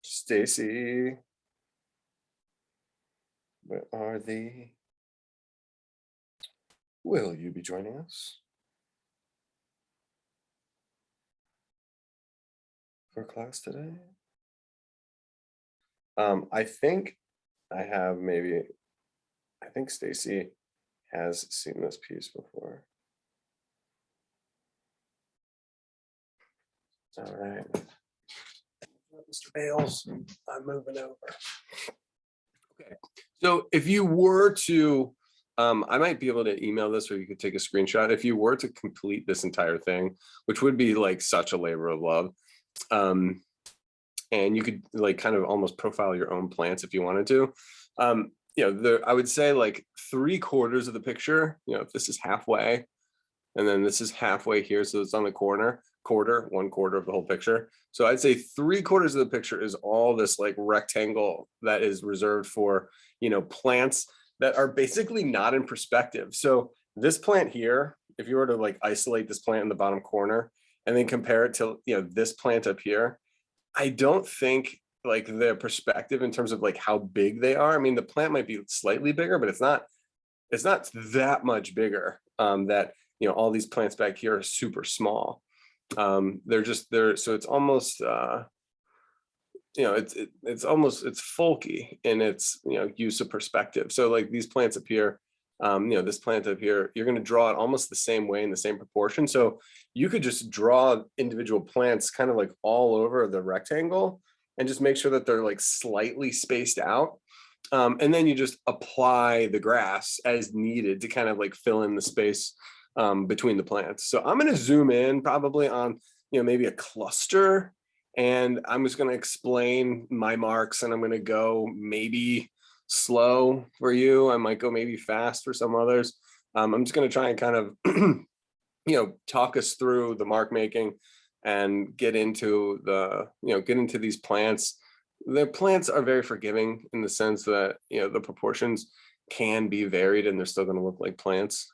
Stacy, where are thee? Will you be joining us for class today? I think I have maybe, I think Stacy has seen this piece before. All right. Mr. Bales, I'm moving over. Okay, so if you were to, I might be able to email this or you could take a screenshot. If you were to complete this entire thing, which would be like such a labor of love, and you could like kind of almost profile your own plants if you wanted to. You know, I would say like 3/4 of the picture, you know, if this is halfway, and then this is halfway here, so it's on the corner, 1/4 of the whole picture. So I'd say 3/4 of the picture is all this like rectangle that is reserved for, you know, plants that are basically not in perspective. So this plant here, if you were to like isolate this plant in the bottom corner and then compare it to, you know, this plant up here, I don't think like the perspective in terms of like how big they are. I mean, the plant might be slightly bigger, but it's not that much bigger. That, you know, all these plants back here are super small. They're so it's almost you know, it's folky in its, you know, use of perspective. So like these plants up here, you know, this plant up here, you're going to draw it almost the same way in the same proportion. So you could just draw individual plants kind of like all over the rectangle and just make sure that they're like slightly spaced out. And then you just apply the grass as needed to kind of like fill in the space between the plants. So I'm going to zoom in probably on, you know, maybe a cluster, and I'm just going to explain my marks, and I'm going to go maybe slow for you. I might go maybe fast for some others. I'm just going to try and kind of, you know, talk us through the mark making and get into the, you know, get into these plants. The plants are very forgiving in the sense that, you know, the proportions can be varied and they're still going to look like plants.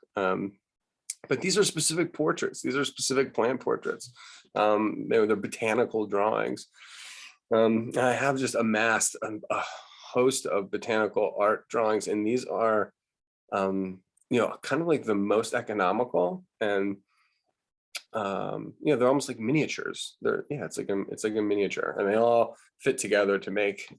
But these are specific portraits. These are specific plant portraits. They're botanical drawings. I have just amassed a host of botanical art drawings, and these are, you know, kind of like the most economical, and you know, they're almost like miniatures. Yeah, it's like a miniature, and they all fit together to make,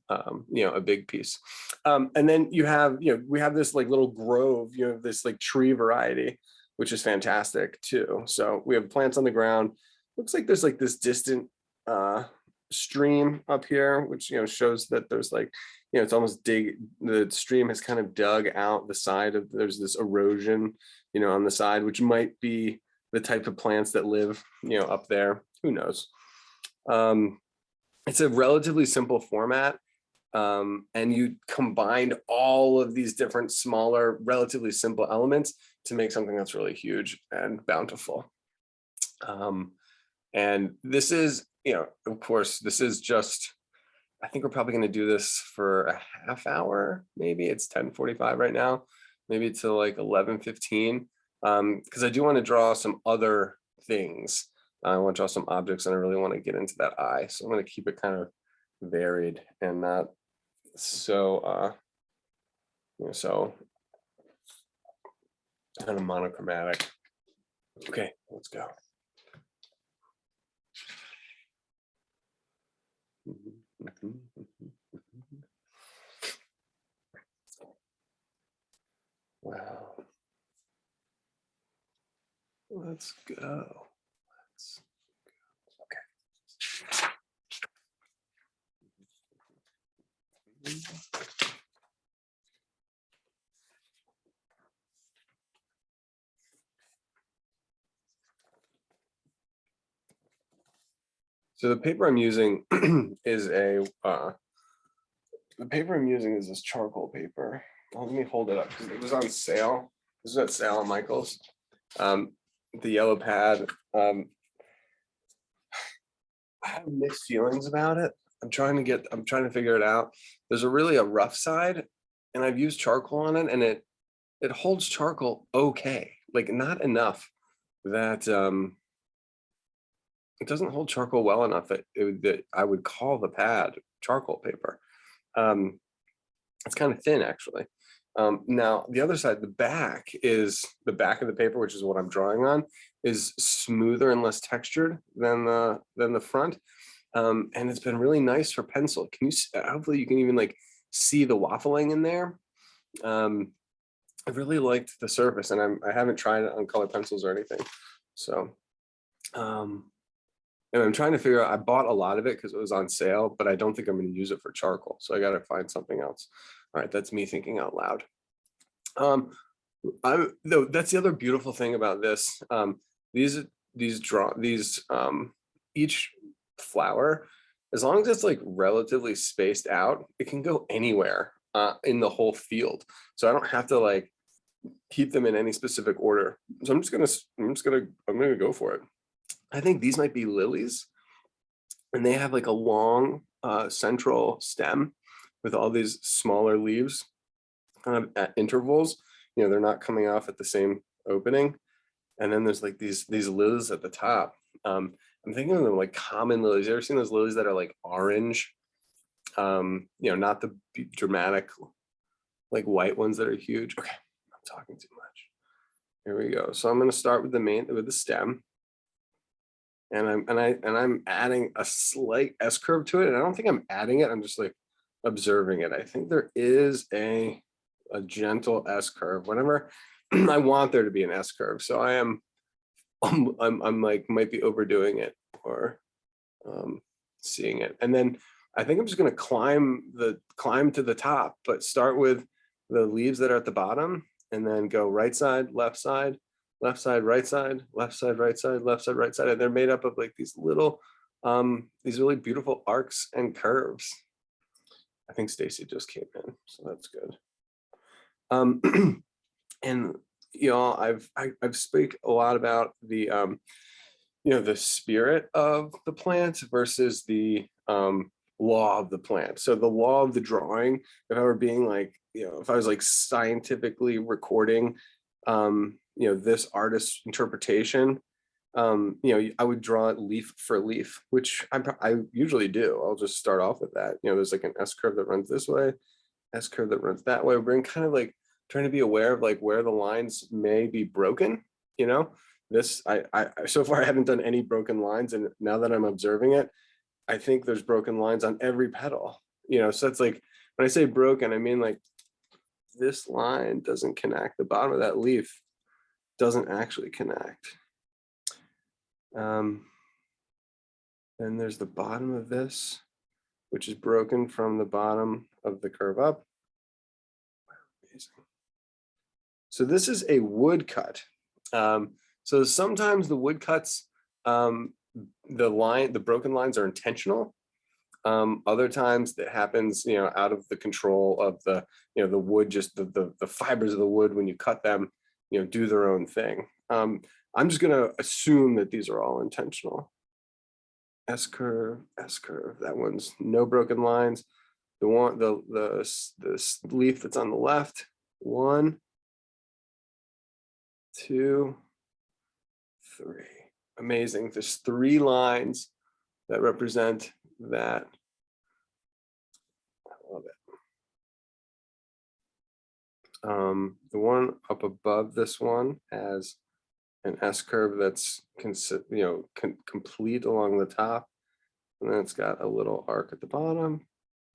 you know, a big piece. And then you have, you know, we have this like little grove, you know, this like tree variety, which is fantastic too. So we have plants on the ground. Looks like there's like this distant stream up here, which, you know, shows that there's like, you know, it's almost the stream has kind of dug out the side of, there's this erosion, you know, on the side, which might be the type of plants that live, you know, up there. Who knows? It's a relatively simple format. And you combined all of these different smaller, relatively simple elements to make something that's really huge and bountiful. And this is, you know, of course, this is just, I think we're probably going to do this for a half hour. Maybe it's 10:45 right now, maybe to like 11:15. Because I do want to draw some other things. I want to draw some objects, and I really want to get into that eye. So I'm going to keep it kind of varied and not so you know, so kind of monochromatic. Okay, let's go. Wow. Let's go. Okay. So the paper I'm using is this charcoal paper. Oh, let me hold it up because it was on sale. This was at sale at Michael's. The yellow pad. I have mixed feelings about it. I'm trying to figure it out. There's a rough side, and I've used charcoal on it, and it holds charcoal okay, like not enough that it doesn't hold charcoal well enough that I would call the pad charcoal paper. It's kind of thin, actually. Now, the other side, the back of the paper, which is what I'm drawing on, is smoother and less textured than the front. And it's been really nice for pencil. Hopefully you can even like see the waffling in there. I really liked the surface, and I haven't tried it on color pencils or anything. So, and I'm trying to figure out, I bought a lot of it because it was on sale, but I don't think I'm going to use it for charcoal. So I got to find something else. All right, that's me thinking out loud. Though that's the other beautiful thing about this. Each flower, as long as it's like relatively spaced out, it can go anywhere in the whole field. So I don't have to like keep them in any specific order. So I'm gonna go for it. I think these might be lilies, and they have like a long central stem with all these smaller leaves kind of at intervals. You know, they're not coming off at the same opening. And then there's like these lilies at the top. I'm thinking of them like common lilies. You ever seen those lilies that are like orange? You know, not the dramatic like white ones that are huge. Okay, I'm talking too much. Here we go. So I'm going to start with the stem. And I'm adding a slight S curve to it. And I don't think I'm adding it. I'm just like observing it. I think there is a gentle S curve whenever I want there to be an S curve. So I'm like might be overdoing it or seeing it. And then I think I'm just going to climb to the top, but start with the leaves that are at the bottom and then go right side, left side, left side, right side, left side, right side, left side, right side. And they're made up of like these really beautiful arcs and curves. I think Stacy just came in, so that's good. And you know, I've speak a lot about the you know, the spirit of the plant versus the law of the plant. So the law of the drawing, if I were being like, you know, if I was like scientifically recording you know, this artist's interpretation, you know, I would draw it leaf for leaf, which I usually do. I'll just start off with that. You know, there's like an S curve that runs this way, S curve that runs that way. We're kind of like trying to be aware of like where the lines may be broken. You know, this I so far I haven't done any broken lines, and now that I'm observing it, I think there's broken lines on every petal. You know, so it's like when I say broken, I mean like this line doesn't connect. The bottom of that leaf doesn't actually connect. Then there's the bottom of this, which is broken from the bottom of the curve up. Amazing. So this is a woodcut. So sometimes the woodcuts, the broken lines are intentional. Other times that happens, you know, out of the control of the, you know, the wood, just the fibers of the wood when you cut them, you know, do their own thing. I'm just going to assume that these are all intentional. S curve, S curve. That one's no broken lines. The leaf that's on the left. 1, 2, 3. Amazing. There's 3 lines that represent that. I love it. The one up above this one has an S curve that's complete along the top, and then it's got a little arc at the bottom,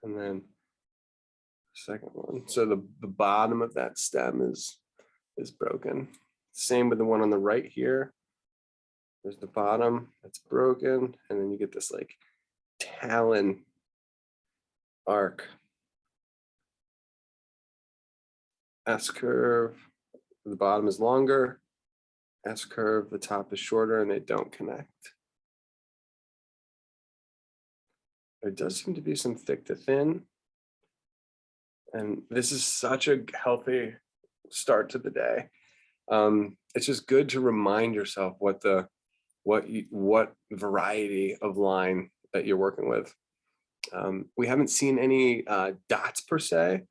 and then the second one. So the bottom of that stem is broken. Same with the one on the right here. There's the bottom that's broken, and then you get this like talon arc. S curve, the bottom is longer. S curve, the top is shorter, and they don't connect. There does seem to be some thick to thin. And this is such a healthy start to the day. It's just good to remind yourself what variety of line that you're working with. We haven't seen any dots per se,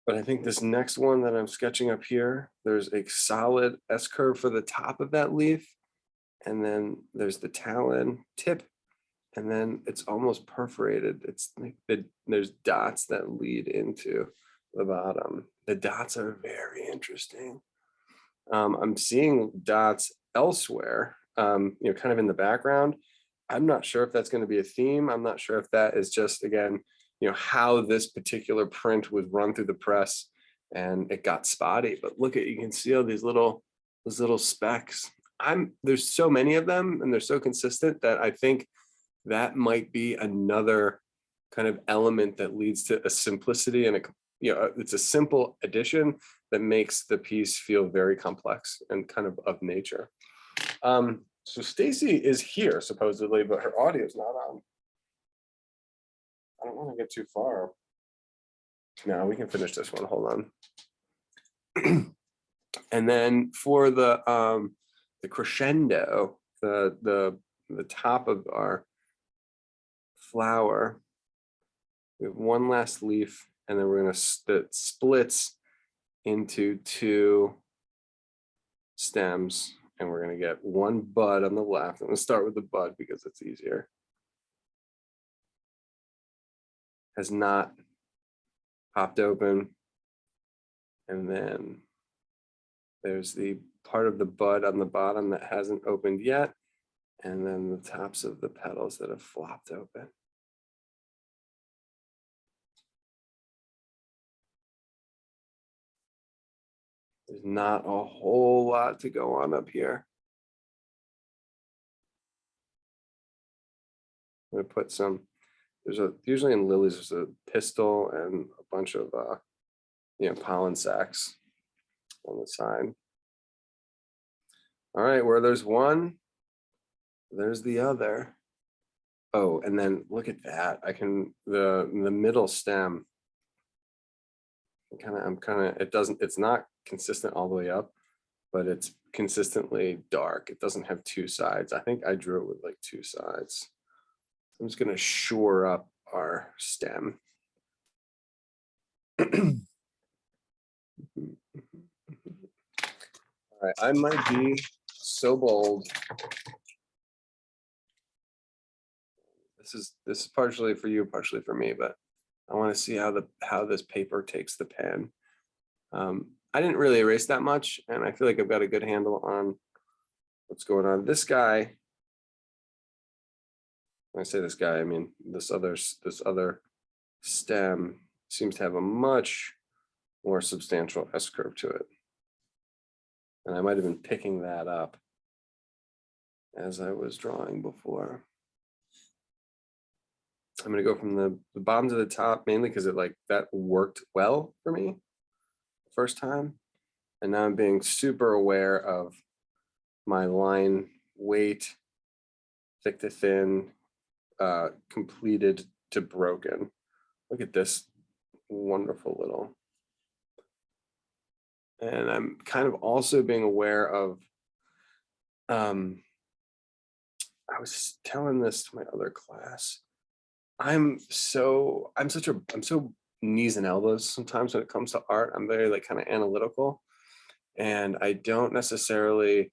But I think this next one that I'm sketching up here, there's a solid S curve for the top of that leaf. And then there's the talon tip, and then it's almost perforated. It's like there's dots that lead into the bottom. The dots are very interesting. I'm seeing dots elsewhere, kind of in the background. I'm not sure if that's going to be a theme. I'm not sure if that is just, again, how this particular print was run through the press and it got spotty. But look at, you can see all these those little specks. There's so many of them and they're so consistent that I think that might be another kind of element that leads to a simplicity and it's a simple addition that makes the piece feel very complex and kind of nature. So Stacy is here supposedly, but her audio is not on. I don't want to get too far. No, we can finish this one. Hold on. And then for the crescendo, the top of our flower, we have one last leaf, and then we're going to that splits into two stems, and we're going to get one bud on the left. I'm going to start with the bud because it's easier. Has not popped open, and then there's the part of the bud on the bottom that hasn't opened yet, and then the tops of the petals that have flopped open. There's not a whole lot to go on up here. I'm gonna put some, usually in lilies, there's a pistil and a bunch of pollen sacs on the side. All right, where there's one, there's the other. Oh, and then look at that. I can, the middle stem, it's not consistent all the way up, but it's consistently dark. It doesn't have two sides. I think I drew it with like two sides. I'm just gonna shore up our stem. All right, I might be so bold. This is partially for you, partially for me, but I want to see how this paper takes the pen. I didn't really erase that much, and I feel like I've got a good handle on what's going on. This guy, when I say this guy, I mean this other stem seems to have a much more substantial S curve to it. And I might have been picking that up as I was drawing before. I'm going to go from the bottom to the top, mainly because that worked well for me the first time. And now I'm being super aware of my line weight, thick to thin, completed to broken. Look at this wonderful little. And I'm kind of also being aware of, I was telling this to my other class. I'm so knees and elbows sometimes when it comes to art. I'm very kind of analytical, and I don't necessarily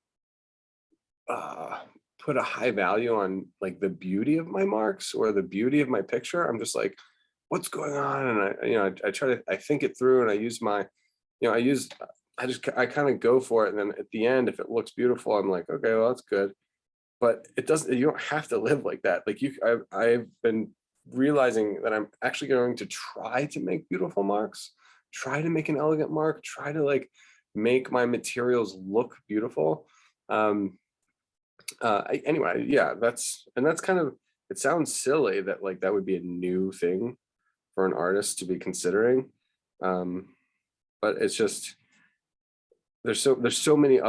put a high value on the beauty of my marks or the beauty of my picture. I'm just like, what's going on? And I think it through, and I use my, I kind of go for it. And then at the end, if it looks beautiful, I'm like, okay, well, that's good. But it doesn't, you don't have to live like that. I've been realizing that I'm actually going to try to make beautiful marks, try to make an elegant mark, try to make my materials look beautiful. Anyway, yeah, that's kind of, it sounds silly that that would be a new thing for an artist to be considering. But it's just, there's so many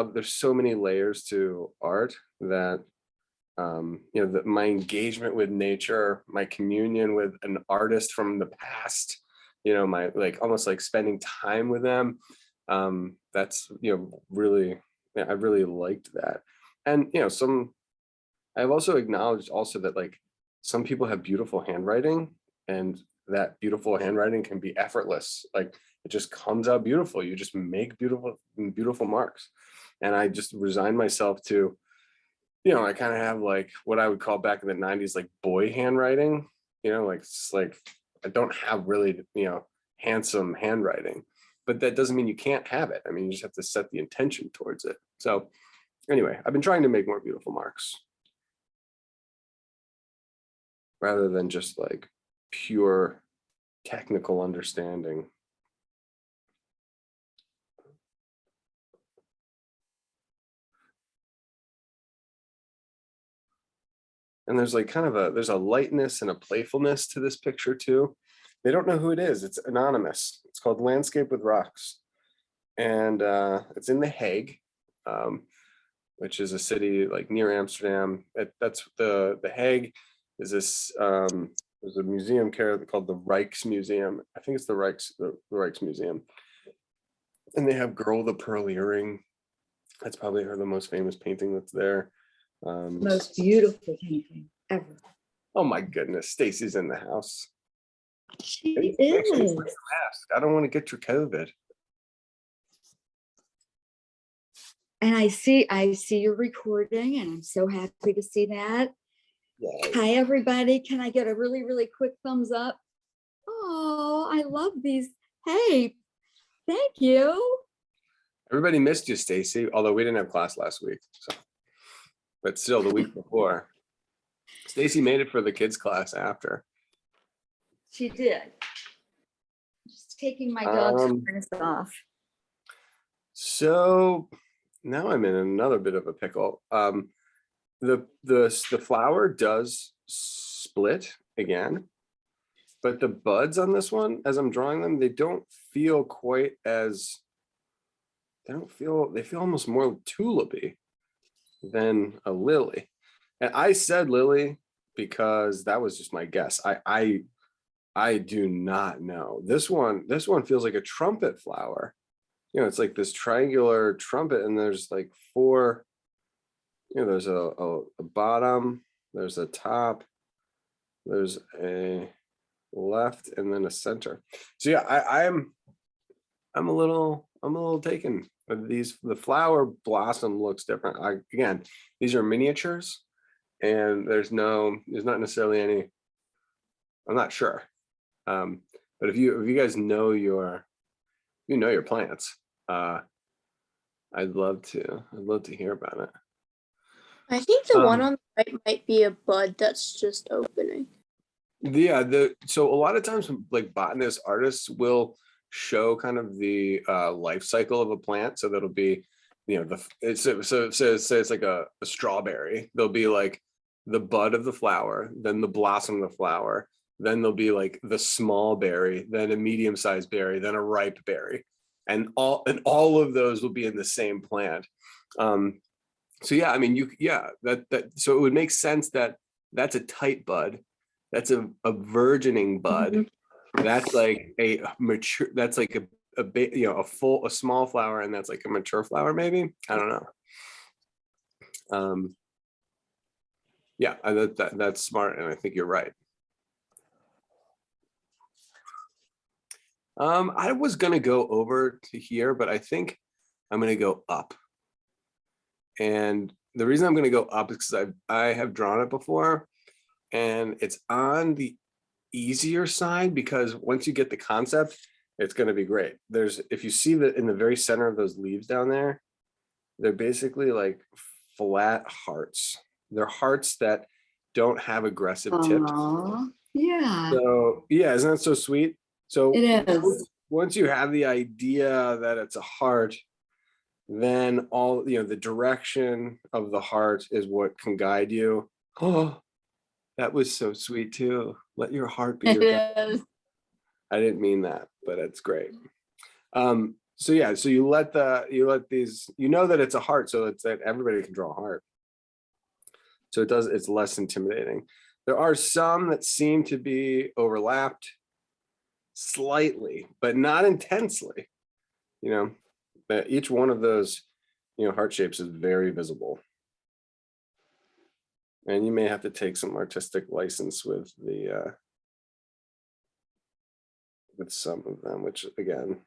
layers to art that my engagement with nature, my communion with an artist from the past, my almost spending time with them, that's really, I really liked that. And I've also acknowledged also that some people have beautiful handwriting, and that beautiful handwriting can be effortless. Like it just comes out beautiful. You just make beautiful marks. And I just resigned myself to, I kind of have like what I would call back in the 90s, like boy handwriting, like it's like I don't have really, handsome handwriting, but that doesn't mean you can't have it. I mean, you just have to set the intention towards it. So anyway, I've been trying to make more beautiful marks rather than just like pure technical understanding. And there's like kind of there's a lightness and a playfulness to this picture too. They don't know who it is. It's anonymous. It's called Landscape with Rocks. And it's in The Hague, which is a city like near Amsterdam. That's the Hague is this, there's a museum called the Rijksmuseum. I think it's the Rijksmuseum. And they have Girl with the Pearl Earring. That's probably the most famous painting that's there. Most beautiful painting ever. Oh my goodness, Stacy's in the house. She is. I don't want to get your COVID. And I see you're recording, and I'm so happy to see that. Yay. Hi, everybody. Can I get a really, really quick thumbs up? Oh, I love these. Hey, thank you. Everybody missed you, Stacy, although we didn't have class last week. So. But still the week before. Stacy made it for the kids class after. She did. Just taking my dog's harness off. So now I'm in another bit of a pickle. The flower does split again, but the buds on this one, as I'm drawing them, they don't feel quite as, they feel almost more tulipy than a lily. And I said lily because that was just my guess. I do not know. This one feels like a trumpet flower. It's like this triangular trumpet, and there's like four, there's a bottom, there's a top, there's a left, and then a center. So yeah, I'm a little taken with these. The flower blossom looks different. Again, these are miniatures, and there's not necessarily any, I'm not sure. But if you guys know your plants, I'd love to hear about it. I think the one on the right might be a bud that's just opening. Yeah, so a lot of times like botanists, artists will show kind of the life cycle of a plant. So that'll be, it's like a strawberry. There'll be like the bud of the flower, then the blossom of the flower, then there'll be like the small berry, then a medium-sized berry, then a ripe berry. And all of those will be in the same plant. So yeah, I mean, so it would make sense that that's a tight bud. That's a virgining bud. Mm-hmm. That's like a mature, that's like a small flower, and that's like a mature flower, maybe. I don't know. Yeah, that's smart, and I think you're right. I was gonna go over to here, but I think I'm gonna go up. And the reason I'm gonna go up is because I have drawn it before, and it's on the easier side, because once you get the concept, it's gonna be great. If you see that in the very center of those leaves down there, they're basically like flat hearts. They're hearts that don't have aggressive tips. Yeah. So yeah, isn't that so sweet? So it is. Once you have the idea that it's a heart, then all the direction of the heart is what can guide you. Oh, that was so sweet too. Let your heart be your guide. I didn't mean that, but it's great. So yeah, so you let these, that it's a heart, so it's that everybody can draw a heart. So it's less intimidating. There are some that seem to be overlapped slightly, but not intensely. That each one of those, heart shapes is very visible. And you may have to take some artistic license with the with some of them, which again,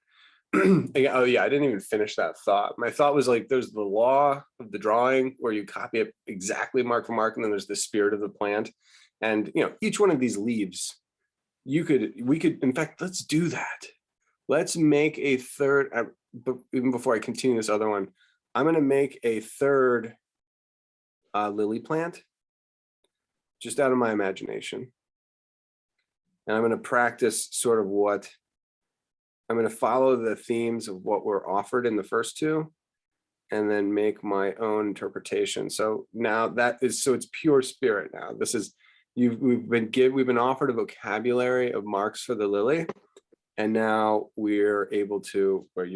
oh yeah, I didn't even finish that thought. My thought was like, there's the law of the drawing where you copy it exactly mark for mark, and then there's the spirit of the plant. And each one of these leaves, we could, in fact, let's do that. Let's make a third, but even before I continue this other one, I'm gonna make a third lily plant, just out of my imagination. And I'm gonna practice sort of what, I'm gonna follow the themes of what were offered in the first two, and then make my own interpretation. So now that is, so it's pure spirit now. This is, we've been offered a vocabulary of marks for the lily, and now we're able to, where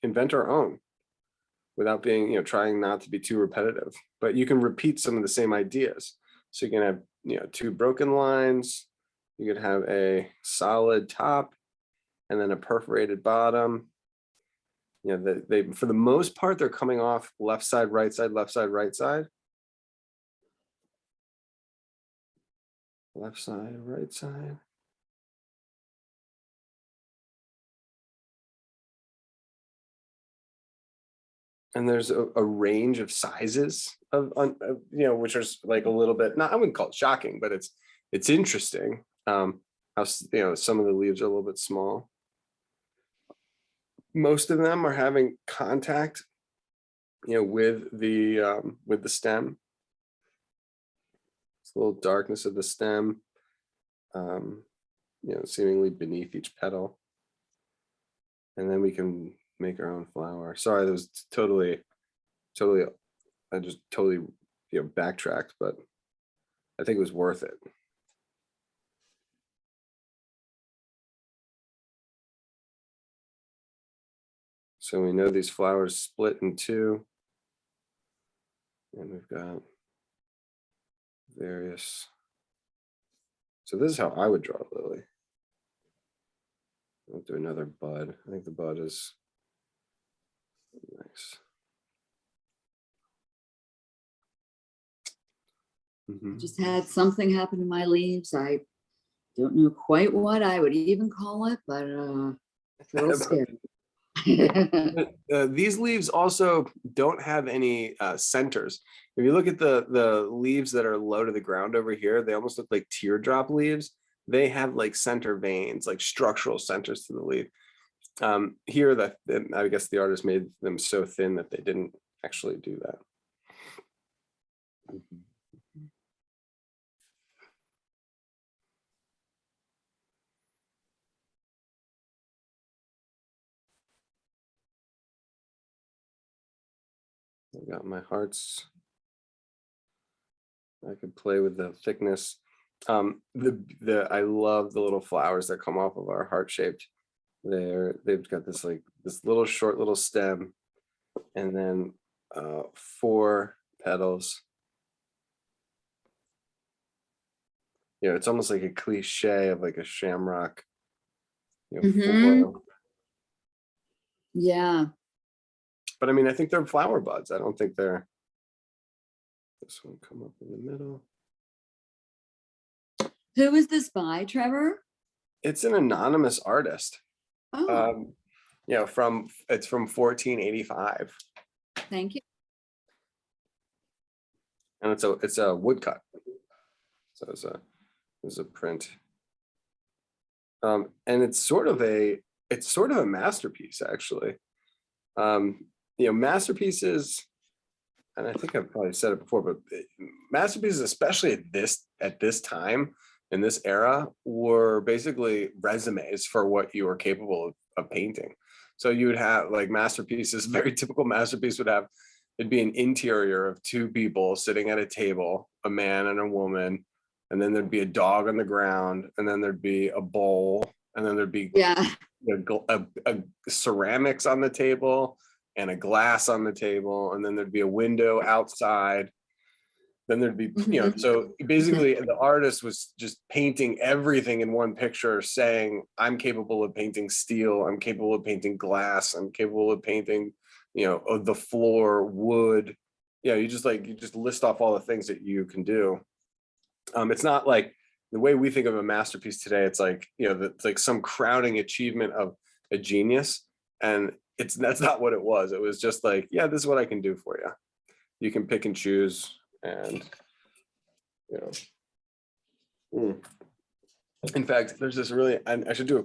invent our own without being, trying not to be too repetitive, but you can repeat some of the same ideas. So you can have, two broken lines, you could have a solid top and then a perforated bottom. They for the most part, they're coming off left side, right side, left side, right side. Left side, right side. And there's a range of sizes of which is like a little bit, not, I wouldn't call it shocking, but it's interesting. How some of the leaves are a little bit small. Most of them are having contact, with the stem. It's a little darkness of the stem, seemingly beneath each petal. And then we can make our own flower. Sorry, that was totally, I just totally, backtracked, but I think it was worth it. So we know these flowers split in two, and we've got various. So this is how I would draw a lily. I'll do another bud. I think the bud is nice. Just had something happen to my leaves. I don't know quite what I would even call it, but it's a little scary. These leaves also don't have any centers. If you look at the leaves that are low to the ground over here, they almost look like teardrop leaves. They have like center veins, like structural centers to the leaf. Here, I guess the artist made them so thin that they didn't actually do that. I got my hearts. I could play with the thickness. I love the little flowers that come off of our heart shaped. They've got this little short little stem, and then 4 petals. It's almost like a cliche of like a shamrock. Floral. Yeah. But I mean, I think they're flower buds. I don't think they're. This one come up in the middle. Who is this by, Trevor? It's an anonymous artist. Oh, It's from 1485. thank you. And it's a woodcut. So it's a print. And it's sort of a masterpiece, actually. Masterpieces, and I think I've probably said it before, but masterpieces, especially at this time in this era, were basically resumes for what you were capable of painting. So you would have like masterpieces, very typical masterpiece it'd be an interior of 2 people sitting at a table, a man and a woman, and then there'd be a dog on the ground, and then there'd be a bowl, and then there'd be a ceramics on the table and a glass on the table, and then there'd be a window outside. Then there'd be, so basically the artist was just painting everything in one picture, saying, I'm capable of painting steel, I'm capable of painting glass, I'm capable of painting, the floor, wood. You just list off all the things that you can do. It's not like the way we think of a masterpiece today, it's like, it's like some crowning achievement of a genius. And that's not what it was. It was just like, yeah, this is what I can do for you. You can pick and choose, and in fact, there's this really, I should do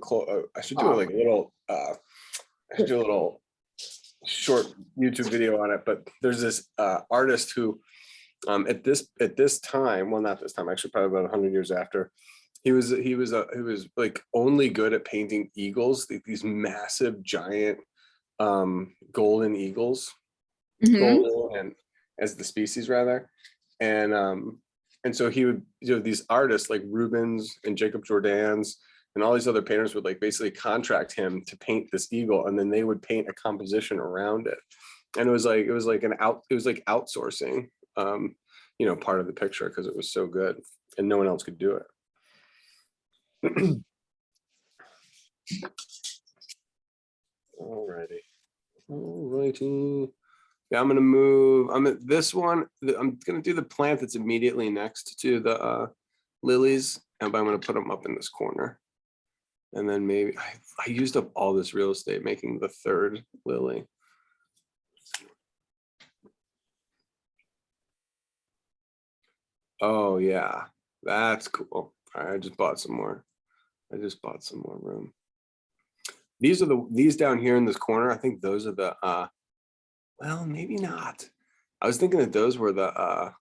I should do like a little, I should do a little short YouTube video on it. But there's this artist who, at this time, well, not this time, actually, probably about 100 years after, he was like only good at painting eagles, these massive, giant, golden eagles, golden and as the species rather, and so he would, these artists like Rubens and Jacob Jordan's and all these other painters would like basically contract him to paint this eagle, and then they would paint a composition around it. And it was like outsourcing, part of the picture, because it was so good and no one else could do it. Alrighty. Yeah, I'm gonna move. I'm at this one. I'm gonna do the plant that's immediately next to the lilies, and I'm gonna put them up in this corner. And then maybe I used up all this real estate making the third lily. Oh yeah, that's cool. All right, I just bought some more. Room. These down here in this corner. I think those are the well, maybe not. I was thinking that those were the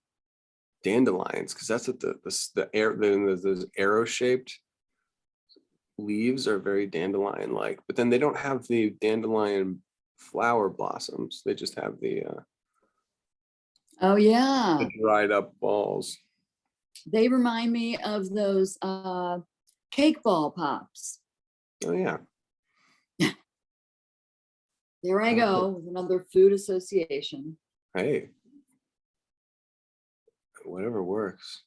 dandelions, because that's what those arrow shaped leaves are very dandelion like, but then they don't have the dandelion flower blossoms. They just have the Oh yeah, the dried up balls. they remind me of those cake ball pops. Oh yeah. There I go with another food association. Hey, whatever works.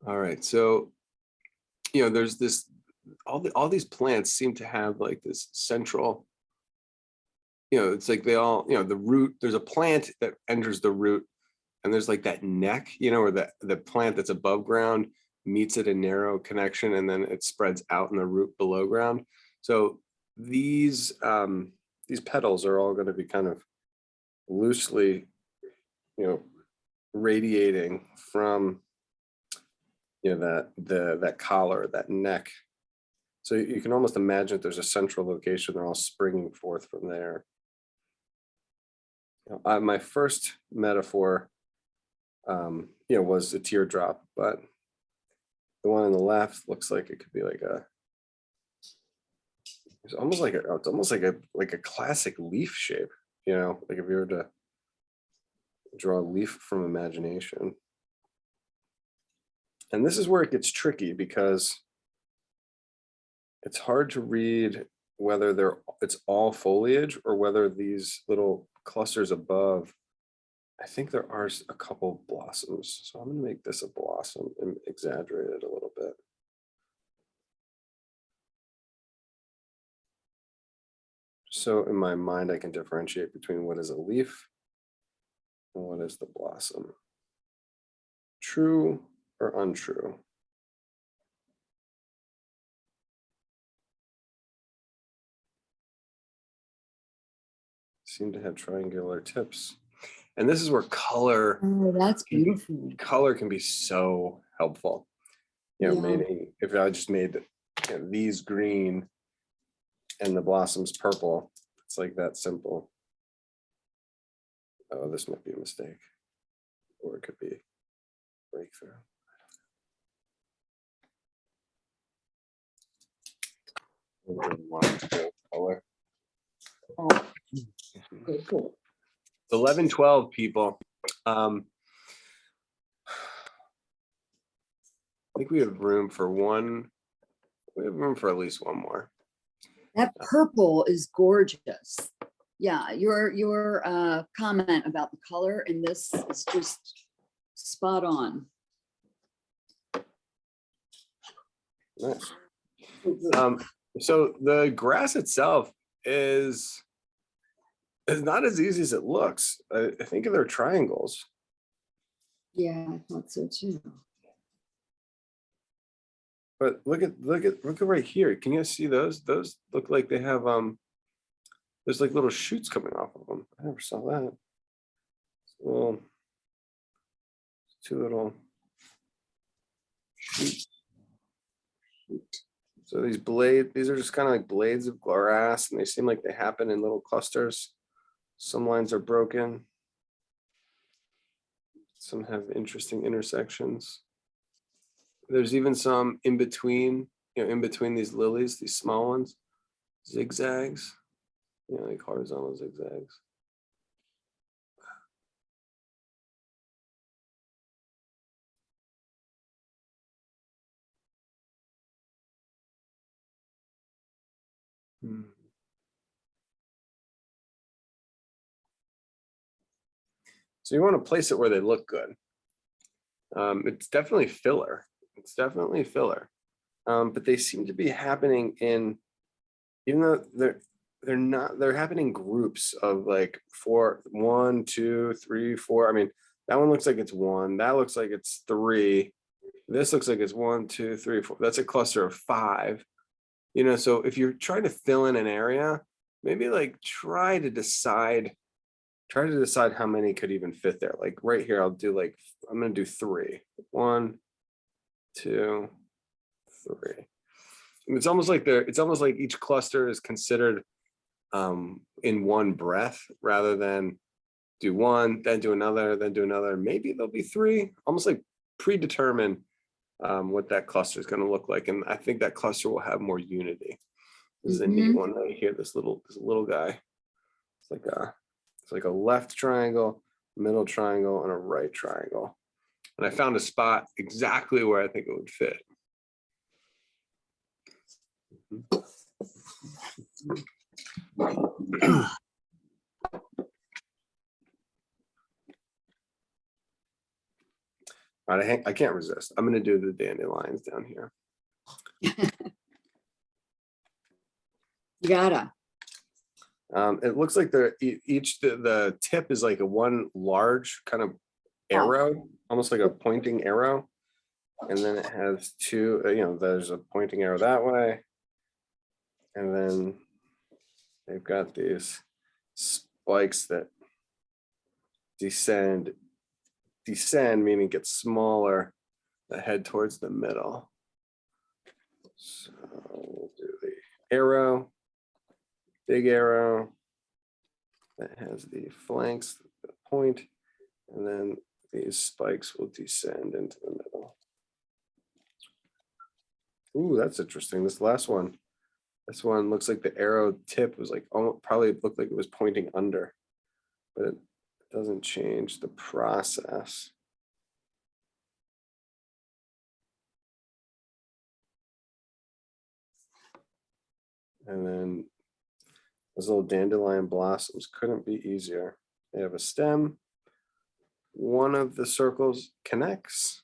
All right, so there's this, all these plants seem to have like this central, it's like they all, the root, there's a plant that enters the root, and there's like that neck, or the plant that's above ground meets at a narrow connection, and then it spreads out in the root below ground. So these petals are all going to be kind of loosely, radiating from, that collar, that neck. So you can almost imagine that there's a central location. They're all springing forth from there. My first metaphor, was a teardrop, but the one on the left looks like it could be like it's almost like a classic leaf shape, like if you were to draw a leaf from imagination. And this is where it gets tricky, because it's hard to read whether it's all foliage or whether these little clusters above, I think there are a couple blossoms. So I'm going to make this a blossom and exaggerate it a little bit. So in my mind, I can differentiate between what is a leaf and what is the blossom. True or untrue? Seem to have triangular tips. And this is where color, Oh, that's beautiful. Color can be so helpful. Yeah. Meaning if I just made these green and the blossoms purple, it's like that simple. Oh, this might be a mistake, or it could be breakthrough. Color. Oh, okay, cool. 11, 12 people. I think we have room for one. We have room for at least one more. That purple is gorgeous. Yeah, your comment about the color in this is just spot on. Nice. So the grass itself is not as easy as it looks. I think they're triangles. Yeah, I thought so too. But look at right here. Can you see those? Those look like they have there's like little shoots coming off of them. I never saw that. Well, two little shoots. So these are just kind of like blades of grass, and they seem like they happen in little clusters. Some lines are broken. Some have interesting intersections. There's even some in between, in between these lilies, these small ones, zigzags, like horizontal zigzags. So you want to place it where they look good. It's definitely filler. It's definitely filler. But they seem to be happening in, even though they're not, they're happening in groups of like 4, 1, 2, 3, 4. I mean, that one looks like it's 1. That looks like it's 3. This looks like it's 1, 2, 3, 4. That's a cluster of 5. So if you're trying to fill in an area, maybe like try to decide how many could even fit there. Like right here, I'm gonna do 3. 1, 2, 3. It's almost like each cluster is considered in one breath, rather than do one, then do another, then do another. Maybe there'll be 3, almost like predetermine what that cluster is going to look like. And I think that cluster will have more unity. This is a neat one right here. This little guy. It's like a left triangle, middle triangle, and a right triangle. And I found a spot exactly where I think it would fit. All right, I can't resist. I'm going to do the dandelions down here. You gotta. It looks like the tip is like a one large kind of arrow, almost like a pointing arrow. And then it has 2, there's a pointing arrow that way. And then they've got these spikes that descend, meaning get smaller, that head towards the middle. So we'll do the arrow, big arrow that has the flanks, the point, and then these spikes will descend into the middle. Ooh, that's interesting. This one looks like the arrow tip was like, probably looked like it was pointing under, but it doesn't change the process. And then those little dandelion blossoms couldn't be easier. They have a stem. One of the circles connects.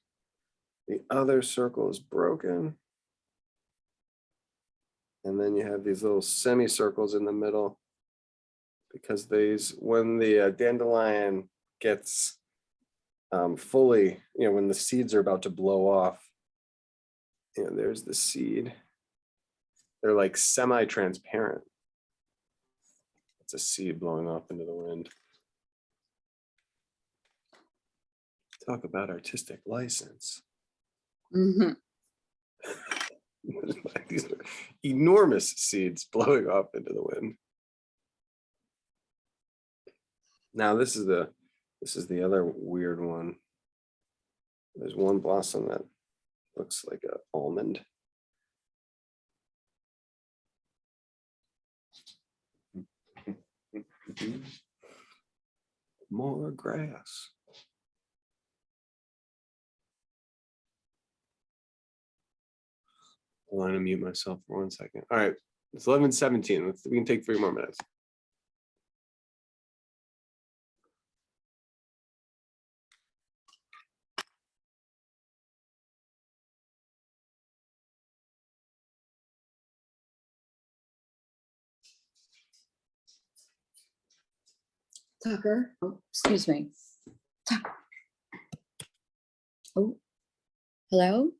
The other circle is broken. And then you have these little semicircles in the middle, because when the dandelion gets fully, when the seeds are about to blow off, there's the seed. They're like semi-transparent. It's a seed blowing off into the wind. Talk about artistic license. Mm-hmm. These are enormous seeds blowing off into the wind. Now this is the other weird one. There's one blossom that looks like an almond. More grass. I want to mute myself for 1 second. All right, it's 11:17. We can take 3 more minutes. Tucker. Oh, excuse me. Tucker. Oh, hello?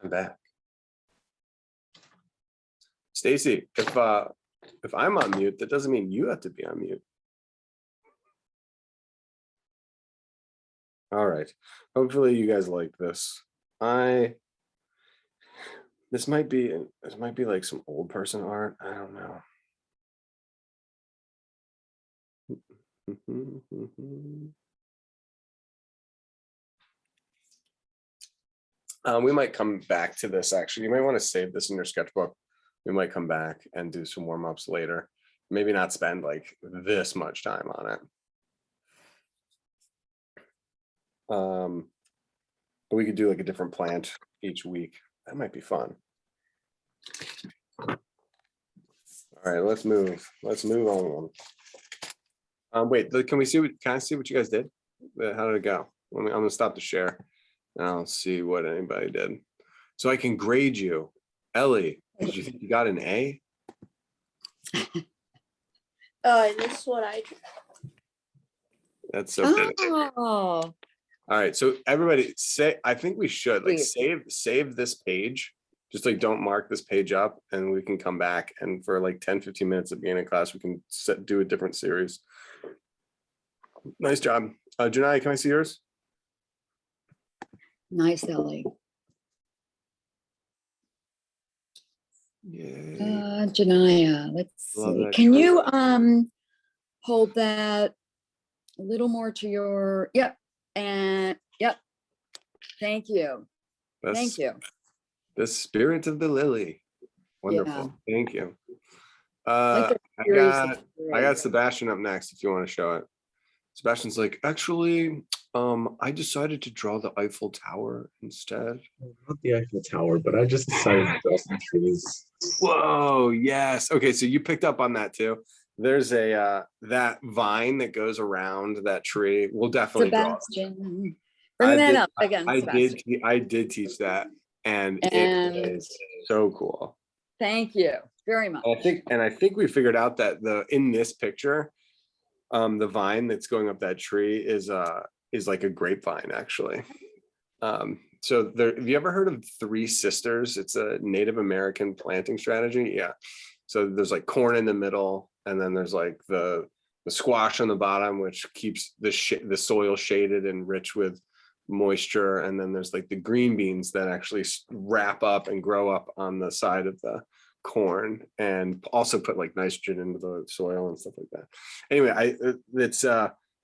I'm back. Stacy, if I'm on mute, that doesn't mean you have to be on mute. All right. Hopefully you guys like this. This might be like some old person art. I don't know. We might come back to this actually. You might want to save this in your sketchbook. We might come back and do some warm-ups later. Maybe not spend like this much time on it. But we could do like a different plant each week. That might be fun. All right, let's move on. Wait, can I see what you guys did? How did it go? I'm gonna stop the share and I'll see what anybody did. So I can grade you. Ellie, did you think you got an A? This is what I. That's so good. Oh, All right, so everybody I think we should like save this page. Just like don't mark this page up and we can come back and for like 10-15 minutes at the beginning of class, we can do a different series. Nice job. Janai, can I see yours? nice, Ellie. Yay. Janaya, let's Love see. that Can tree. you hold that a little more to your, yep, and yep. Thank you. Thank you. The spirit of the lily. Wonderful. Thank you. Like I got Sebastian up next if you want to show it. Sebastian's like, actually, I decided to draw the Eiffel Tower instead. Not the Eiffel Tower, but I just decided to draw some trees. Whoa, yes. Okay, so you picked up on that too. There's a that vine that goes around that tree. We'll definitely draw it. Sebastian. Bring that up again, Sebastian. I did teach that, and it is so cool. Thank you very much. I think we figured out that in this picture, the vine that's going up that tree is like a grapevine actually. So have you ever heard of Three Sisters? It's a Native American planting strategy. Yeah. So there's like corn in the middle, and then there's like the squash on the bottom, which keeps the soil shaded and rich with moisture, and then there's like the green beans that actually wrap up and grow up on the side of the corn and also put like nitrogen into the soil and stuff like that. Anyway,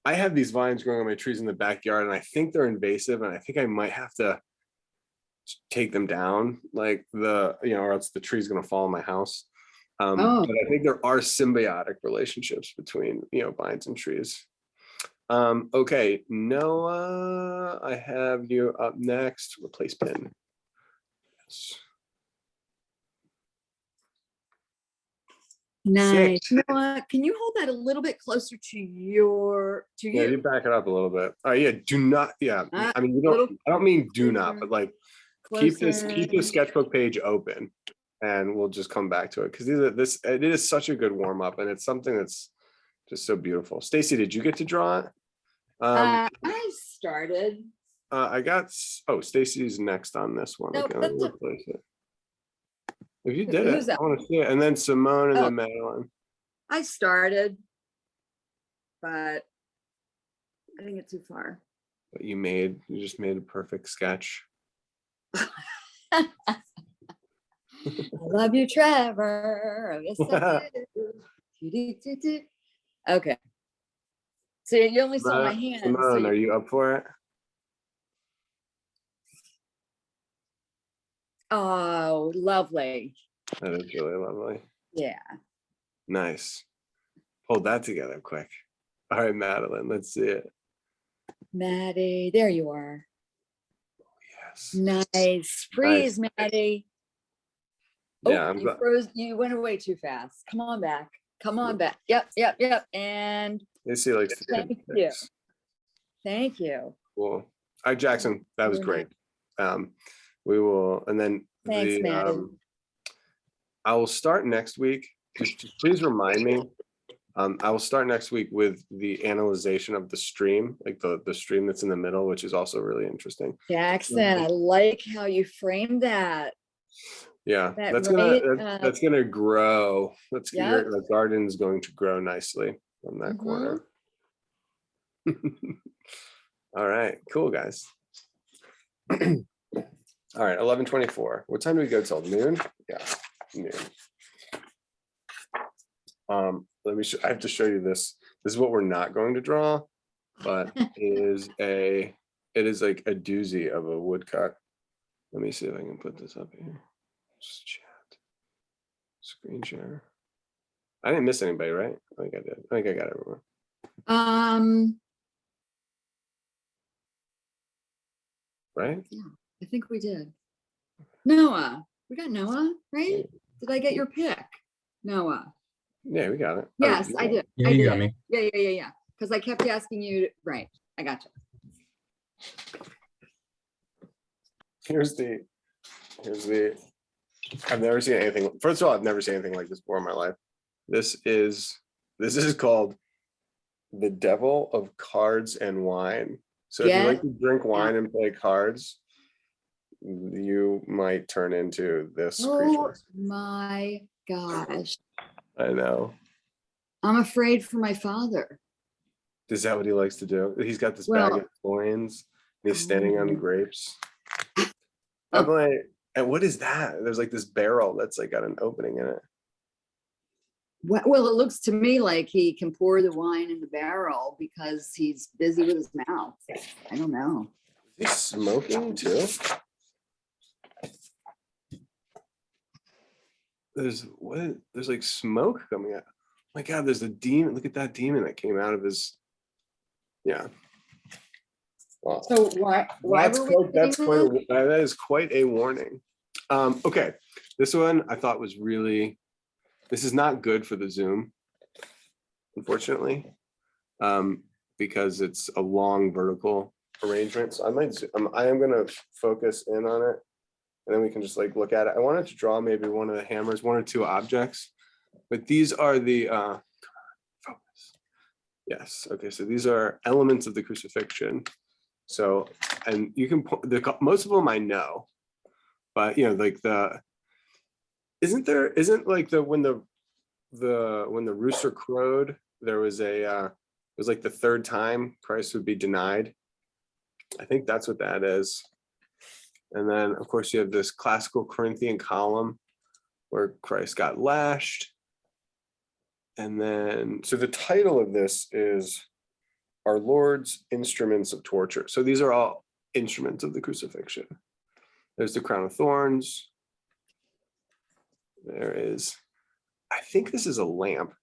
I have these vines growing on my trees in the backyard, and I think they're invasive, and I think I might have to take them down, like or else the tree's going to fall on my house. But I think there are symbiotic relationships between vines and trees. Okay, Noah, I have you up next. Replace pin. Yes. Nice. Noah, can you hold that a little bit closer to you? Yeah, you back it up a little bit. Yeah, do not. Yeah, I mean, I don't mean do not, but like keep this sketchbook page open, and we'll just come back to it because it is such a good warm up, and it's something that's just so beautiful. Stacy, did you get to draw it? I started. I got. Oh, Stacy's next on this one. Nope, Okay, let me that's replace it. If you did it, that? I want to see it. And then Simone and then Madeline. I started, but I didn't get too far. But you just made a perfect sketch. I love you, Trevor. Yes, I do. Okay. So you only saw my hands. Simone, are you up for it? Oh, lovely. That is really lovely. Yeah. Nice. Hold that together quick. All right, Madeline, let's see it. Maddie, there you are. Yes. Nice. Freeze, nice. Maddie. Yeah, you froze. You went away too fast. Come on back. Come on back. Yep. And Stacy likes to thank you. Thank you. Cool. All right, Jackson, that was great. We will, and then thanks, Maddie. I will start next week. Just please remind me I will start next week with the analyzation of the stream, like the stream that's in the middle, which is also really interesting. Jackson, I like how you framed that. Yeah, That that's right, that's gonna grow. Yep. The garden's going to grow nicely from that corner. All right, cool guys. All right, 11:24. What time do we go till noon? Yeah, noon. Let me I have to show you this. This is what we're not going to draw, but it is like a doozy of a woodcut. Let me see if I can put this up here. Just chat. Screen share. I didn't miss anybody, right? I think I did. I think I got everyone. Right? Yeah, I think we did. Noah, we got Noah, right? Did I get your pick? Noah. Yeah, we got it. Yes, I did. Yeah, I you did. got me. Yeah. Because I kept asking you, right, I got you. Here's the, I've never seen anything. First of all, I've never seen anything like this before in my life. This is called the Devil of Cards and Wine. So if you like to drink wine and play cards, you might turn into this Oh creature. my gosh. I know. I'm afraid for my father. Is that what he likes to do? He's got this bag of coins and he's standing on grapes. I'm like, and what is that? There's like this barrel that's like got an opening in it. Well, it looks to me like he can pour the wine in the barrel because he's busy with his mouth. I don't know. Is he smoking too? There's like smoke coming out. Oh my God, there's a demon. Look at that demon that came out of his. Yeah. Wow. So why that is quite a warning. Okay, this one I thought was really. This is not good for the Zoom, unfortunately, because it's a long vertical arrangement. So I am going to focus in on it, and then we can just like look at it. I wanted to draw maybe one of the hammers, one or two objects, but these are the focus. Yes. Okay. So these are elements of the crucifixion. So, and you can most of them I know, but like isn't like when the rooster crowed, there was it was like the third time Christ would be denied. I think that's what that is. And then of course you have this classical Corinthian column where Christ got lashed. And then, so the title of this is Our Lord's Instruments of Torture. So these are all instruments of the crucifixion. There's the crown of thorns. There is, I think this is a lamp.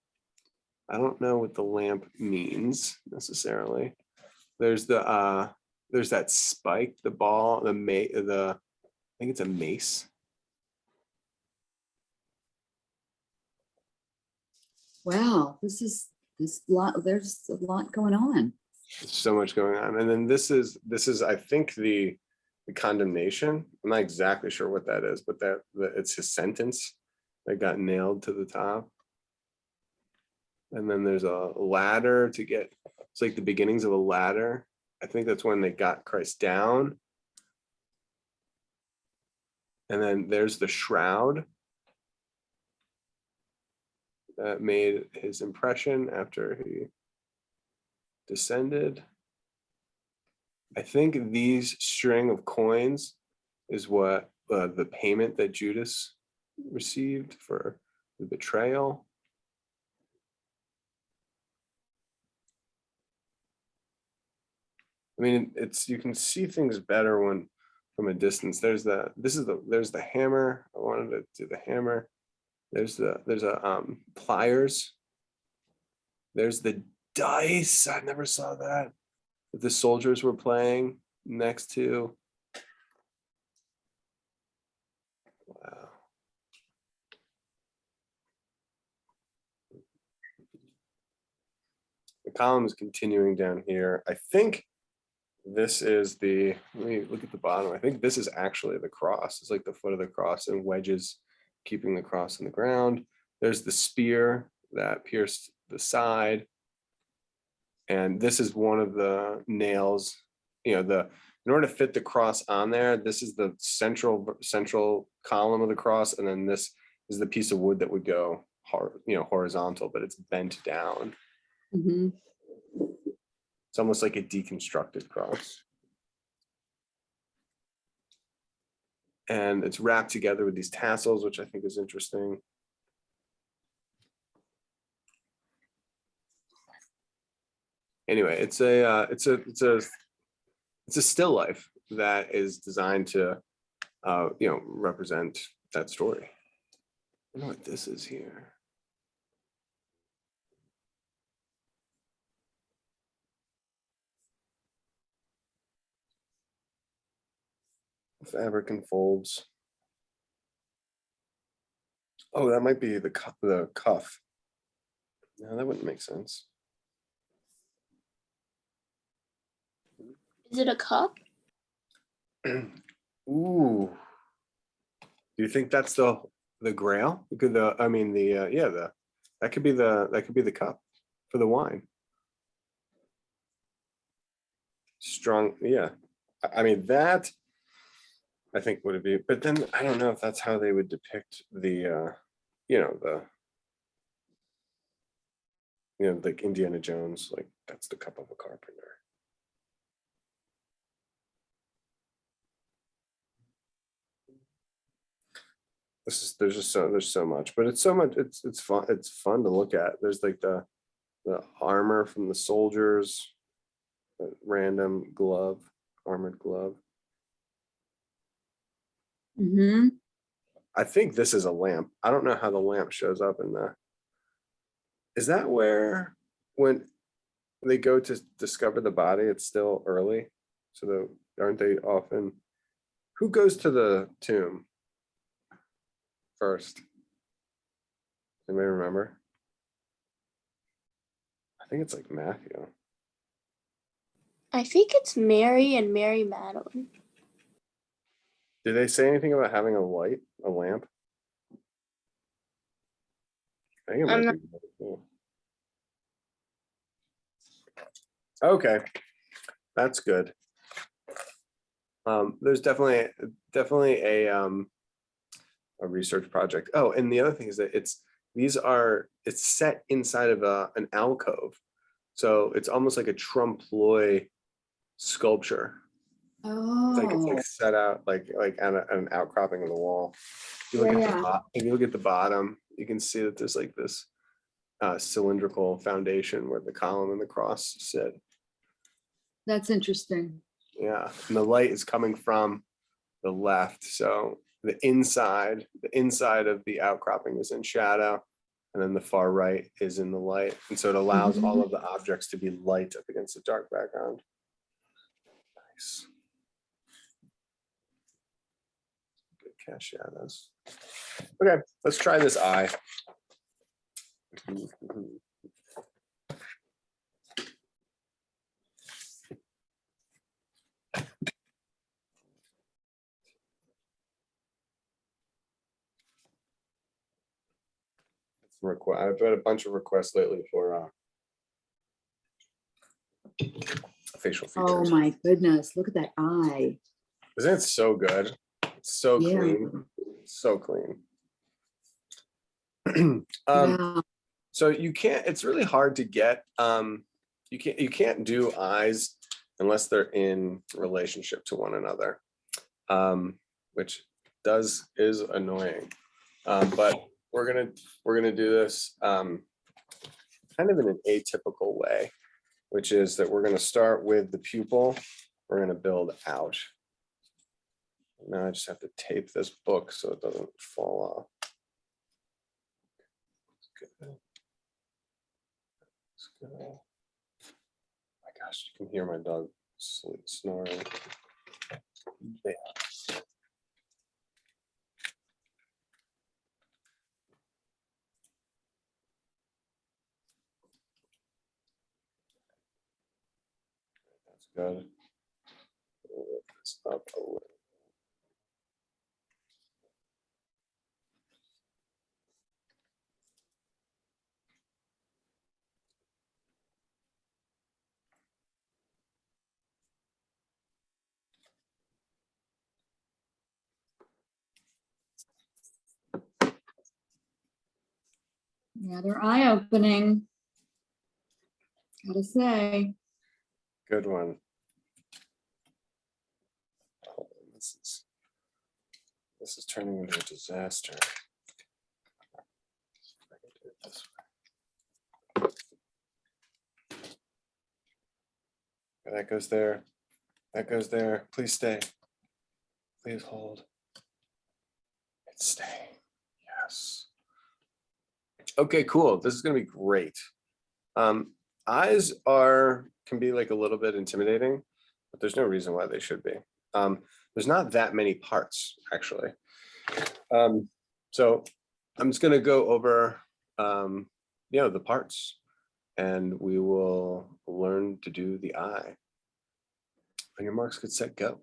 I don't know what the lamp means necessarily. There's there's that spike, the ball, I think it's a mace. Wow, there's a lot going on. There's so much going on. And then this is I think the condemnation. I'm not exactly sure what that is, but it's his sentence that got nailed to the top. And then there's a ladder to get, it's like the beginnings of a ladder. I think that's when they got Christ down. And then there's the shroud that made his impression after he descended. I think these string of coins is what the payment that Judas received for the betrayal. I mean, you can see things better when from a distance. There's the hammer. I wanted to do the hammer. There's pliers. There's the dice. I never saw that the soldiers were playing next to. Wow. The column is continuing down here. I think this is let me look at the bottom. I think this is actually the cross. It's like the foot of the cross and wedges keeping the cross in the ground. There's the spear that pierced the side. And this is one of the nails, you know, in order to fit the cross on there, this is the central column of the cross. And then this is the piece of wood that would go horizontal, but it's bent down. Mhm. It's almost like a deconstructed cross. And it's wrapped together with these tassels, which I think is interesting. Anyway, it's a still life that is designed to represent that story. I know what this is here. Fabric and folds. Oh, that might be the cuff. No, that wouldn't make sense. Is it a cup? Ooh. Do you think that's the grail? That could be the cup for the wine. Strong, yeah. I mean that I think would be, but then I don't know if that's how they would depict like Indiana Jones, like that's the cup of a carpenter. There's so much, but it's so much. It's fun. It's fun to look at. There's like the armor from the soldiers, the random glove, armored glove. Mhm. I think this is a lamp. I don't know how the lamp shows up in the. Is that where when they go to discover the body, it's still early? So aren't they often? Who goes to the tomb first? Anybody remember? I think it's like Matthew. I think it's Mary and Mary Magdalene. Did they say anything about having a lamp? I think it I'm might be. Okay, that's good. There's definitely a research project. Oh, and the other thing is that it's set inside of an alcove, so it's almost like a trompe l'oeil sculpture. It's like Oh, set out like on an outcropping of the wall. If you look yeah. if you look at the bottom, you can see that there's like this cylindrical foundation where the column and the cross sit. That's interesting. Yeah, and the light is coming from the left, so the inside of the outcropping is in shadow, and then the far right is in the light, and so it allows all of the objects to be light up against a dark background. Nice. Good cast shadows. Okay, let's try this eye. I've had a bunch of requests lately for facial Oh features. my goodness, look at that eye. Isn't it so good? It's so Yeah. clean. So clean. Wow. So it's really hard to get, you can't do eyes unless they're in relationship to one another, which is annoying. But we're gonna do this kind of in an atypical way, which is that we're gonna start with the pupil. We're gonna build out. Now I just have to tape this book so it doesn't fall off. Good. Oh my gosh, you can hear my dog snoring. Yeah. That's good. Lift this up a little. Yeah, they're eye-opening. Gotta say. Good one. Oh, this is turning into a disaster. I can do it this way. That goes there. That goes there. Please stay. Please hold. It's staying. Yes. Okay, cool. This is gonna be great. Eyes can be like a little bit intimidating, but there's no reason why they should be. There's not that many parts actually. So I'm just gonna go over the parts, and we will learn to do the eye. On your marks, get set, go.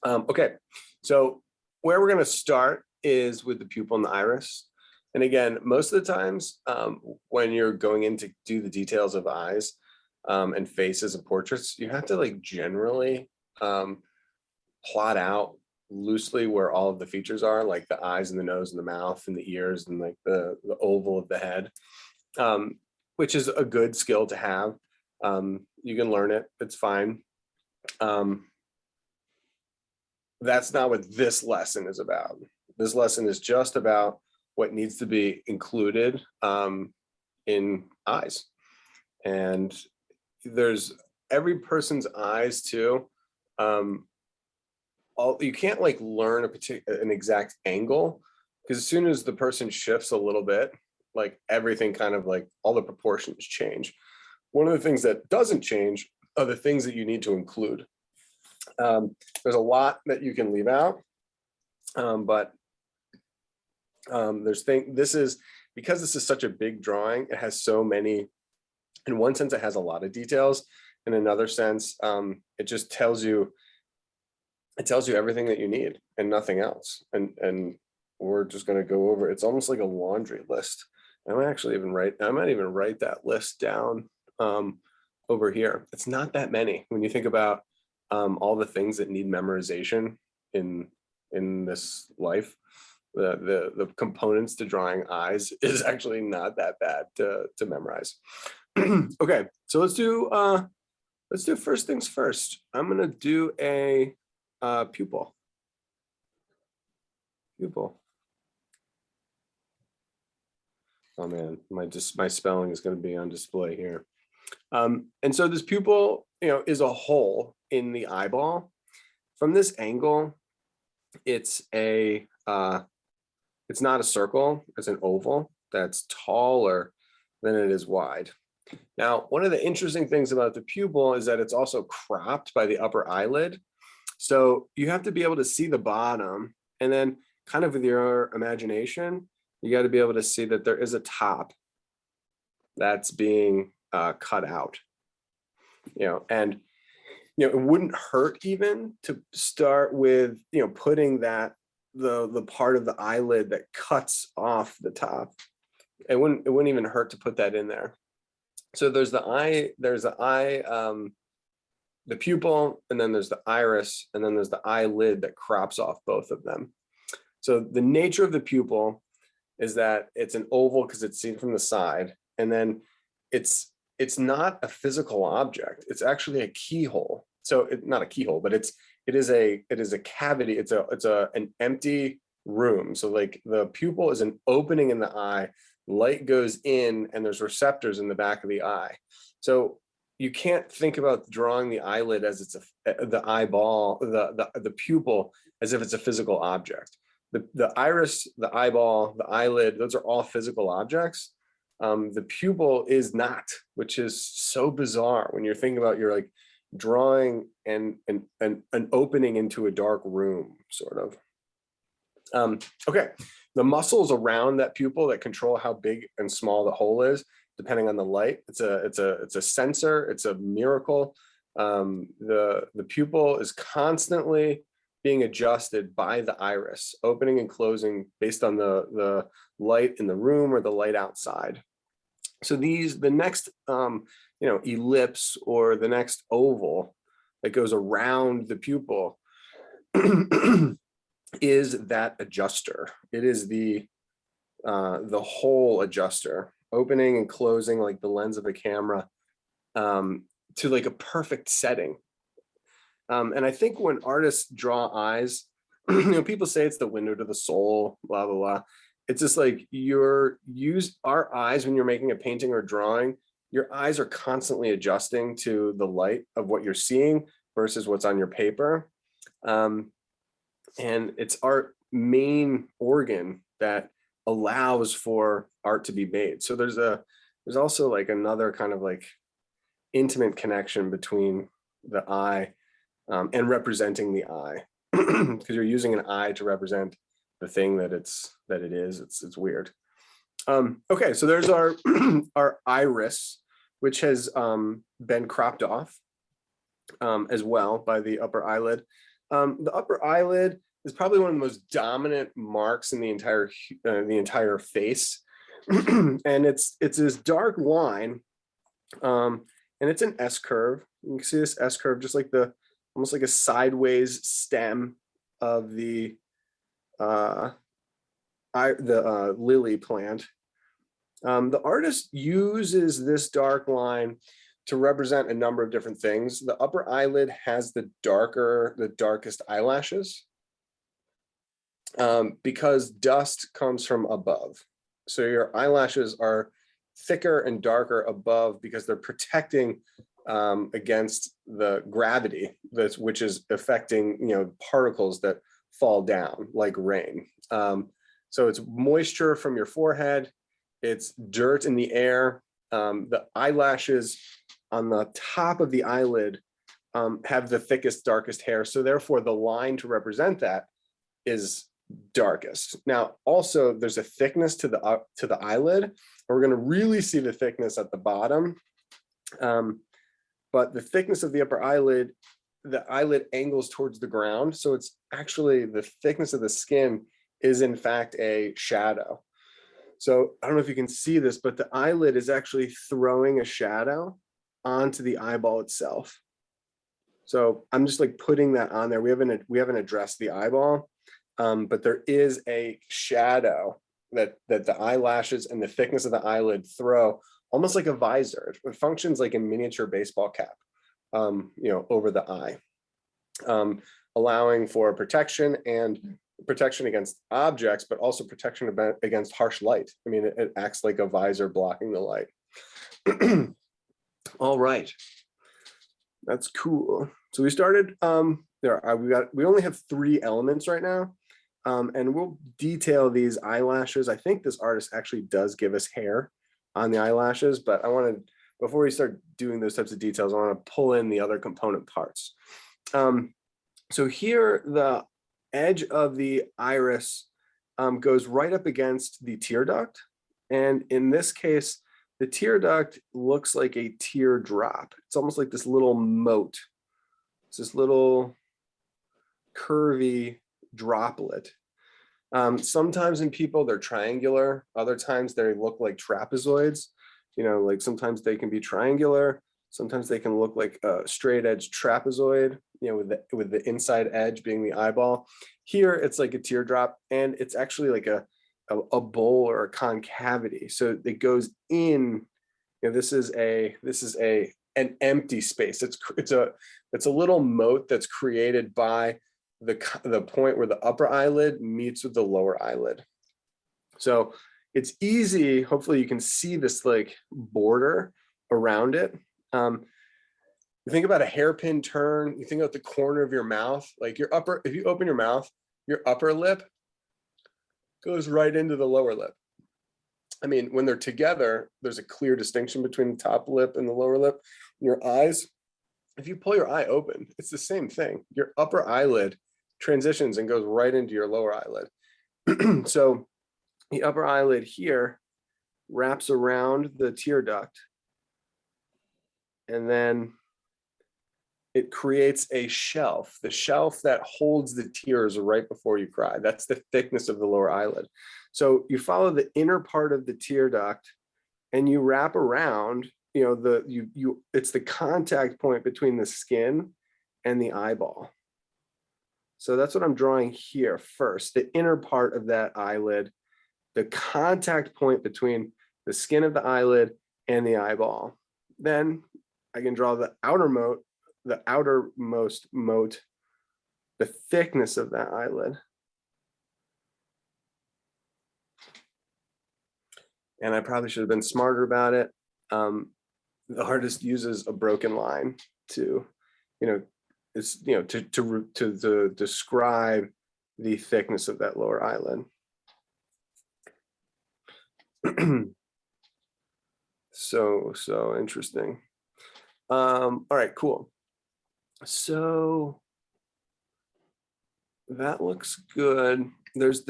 Okay, so where we're gonna start is with the pupil and the iris. And again, most of the times when you're going in to do the details of eyes and faces and portraits, you have to like generally plot out loosely where all of the features are, like the eyes and the nose and the mouth and the ears and like the oval of the head, which is a good skill to have. You can learn it, it's fine. That's not what this lesson is about. This lesson is just about what needs to be included in eyes. And there's every person's eyes too. You can't like learn an exact angle, because as soon as the person shifts a little bit, like everything kind of like all the proportions change. One of the things that doesn't change are the things that you need to include. There's a lot that you can leave out, but this is because this is such a big drawing, it has so many. In one sense, it has a lot of details. In another sense, it just tells you everything that you need and nothing else. And we're just going to go over. It's almost like a laundry list. I might even write that list down over here. It's not that many when you think about all the things that need memorization in this life. The components to drawing eyes is actually not that bad to memorize. Okay, so let's do first things first. I'm gonna do a pupil. Oh man, my spelling is going to be on display here. And so this pupil, is a hole in the eyeball. From this angle, it's not a circle, it's an oval that's taller than it is wide. Now, one of the interesting things about the pupil is that it's also cropped by the upper eyelid. So you have to be able to see the bottom, and then kind of with your imagination, you got to be able to see that there is a top that's being cut out. And it wouldn't hurt even to start with, putting that the part of the eyelid that cuts off the top. It wouldn't even hurt to put that in there. So there's the eye, the pupil, and then there's the iris, and then there's the eyelid that crops off both of them. So the nature of the pupil is that it's an oval because it's seen from the side, and then it's not a physical object. It's actually a keyhole. So not a keyhole, but it is a cavity. It's an empty room. So like the pupil is an opening in the eye. Light goes in, and there's receptors in the back of the eye. So you can't think about drawing the eyelid as the eyeball, the pupil as if it's a physical object. The iris, the eyeball, the eyelid, those are all physical objects. The pupil is not, which is so bizarre when you're thinking about you're like drawing an opening into a dark room, sort of. Okay, the muscles around that pupil that control how big and small the hole is, depending on the light. It's a sensor. It's a miracle. The pupil is constantly being adjusted by the iris, opening and closing based on the light in the room or the light outside. So the next ellipse or the next oval that goes around the pupil is that adjuster. It is the the whole adjuster, opening and closing like the lens of a camera to like a perfect setting. And I think when artists draw eyes, people say it's the window to the soul, blah, blah, blah. It's just like our eyes when you're making a painting or drawing, your eyes are constantly adjusting to the light of what you're seeing versus what's on your paper. And it's our main organ that allows for art to be made. So there's also like another kind of like intimate connection between the eye and representing the eye, because you're using an eye to represent the thing that it is. It's weird. Okay, so there's our our iris, which has been cropped off as well by the upper eyelid. The upper eyelid is probably one of the most dominant marks in the entire face, and it's this dark line, and it's an S curve. You can see this S curve, just like almost like a sideways stem of the lily plant. The artist uses this dark line to represent a number of different things. The upper eyelid has the darkest eyelashes because dust comes from above. So your eyelashes are thicker and darker above because they're protecting against the gravity which is affecting particles that fall down like rain. So it's moisture from your forehead, it's dirt in the air. The eyelashes on the top of the eyelid have the thickest, darkest hair, so therefore the line to represent that is darkest. Now also there's a thickness to the eyelid, and we're going to really see the thickness at the bottom. But the thickness of the upper eyelid, the eyelid angles towards the ground. So it's actually the thickness of the skin is in fact a shadow. So I don't know if you can see this, but the eyelid is actually throwing a shadow onto the eyeball itself. So I'm just like putting that on there. We haven't addressed the eyeball, but there is a shadow that the eyelashes and the thickness of the eyelid throw, almost like a visor. It functions like a miniature baseball cap, over the eye, allowing for protection against objects, but also protection against harsh light. I mean, it acts like a visor blocking the light. All right, that's cool. So we started. We only have 3 elements right now, and we'll detail these eyelashes. I think this artist actually does give us hair on the eyelashes, but before we start doing those types of details, I want to pull in the other component parts. So here, the edge of the iris goes right up against the tear duct. And in this case, the tear duct looks like a teardrop. It's almost like this little mote. It's this little curvy droplet. Sometimes in people, they're triangular. Other times they look like trapezoids. Like sometimes they can be triangular. Sometimes they can look like a straight edge trapezoid, with the inside edge being the eyeball. Here, it's like a teardrop, and it's actually like a bowl or a concavity. So it goes in. This is an empty space. It's a little moat that's created by the point where the upper eyelid meets with the lower eyelid. So it's easy. Hopefully, you can see this like border around it. You think about a hairpin turn, you think about the corner of your mouth, like if you open your mouth, your upper lip goes right into the lower lip. I mean, when they're together, there's a clear distinction between the top lip and the lower lip. Your eyes, if you pull your eye open, it's the same thing. Your upper eyelid transitions and goes right into your lower eyelid. So the upper eyelid here wraps around the tear duct, and then it creates a shelf, the shelf that holds the tears right before you cry. That's the thickness of the lower eyelid. So you follow the inner part of the tear duct and you wrap around, it's the contact point between the skin and the eyeball. So that's what I'm drawing here first, the inner part of that eyelid. the contact point between the skin of the eyelid and the eyeball. Then I can draw the outermost mote, the thickness of that eyelid. And I probably should have been smarter about it. The artist uses a broken line to, to describe the thickness of that lower eyelid. So interesting. All right, cool. So that looks good. There's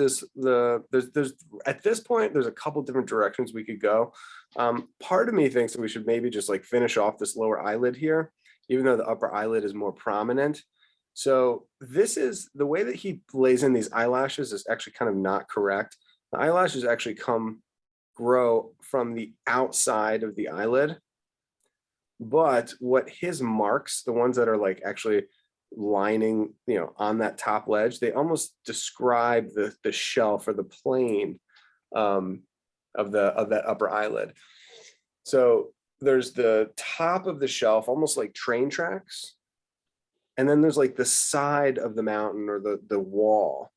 at this point, there's a couple different directions we could go. Part of me thinks that we should maybe just like finish off this lower eyelid here, even though the upper eyelid is more prominent. So this is the way that he lays in these eyelashes is actually kind of not correct. The eyelashes actually grow from the outside of the eyelid. But what his marks, the ones that are like actually lining, on that top ledge, they almost describe the shelf or the plane of that upper eyelid. So there's the top of the shelf, almost like train tracks. And then there's like the side of the mountain or the wall.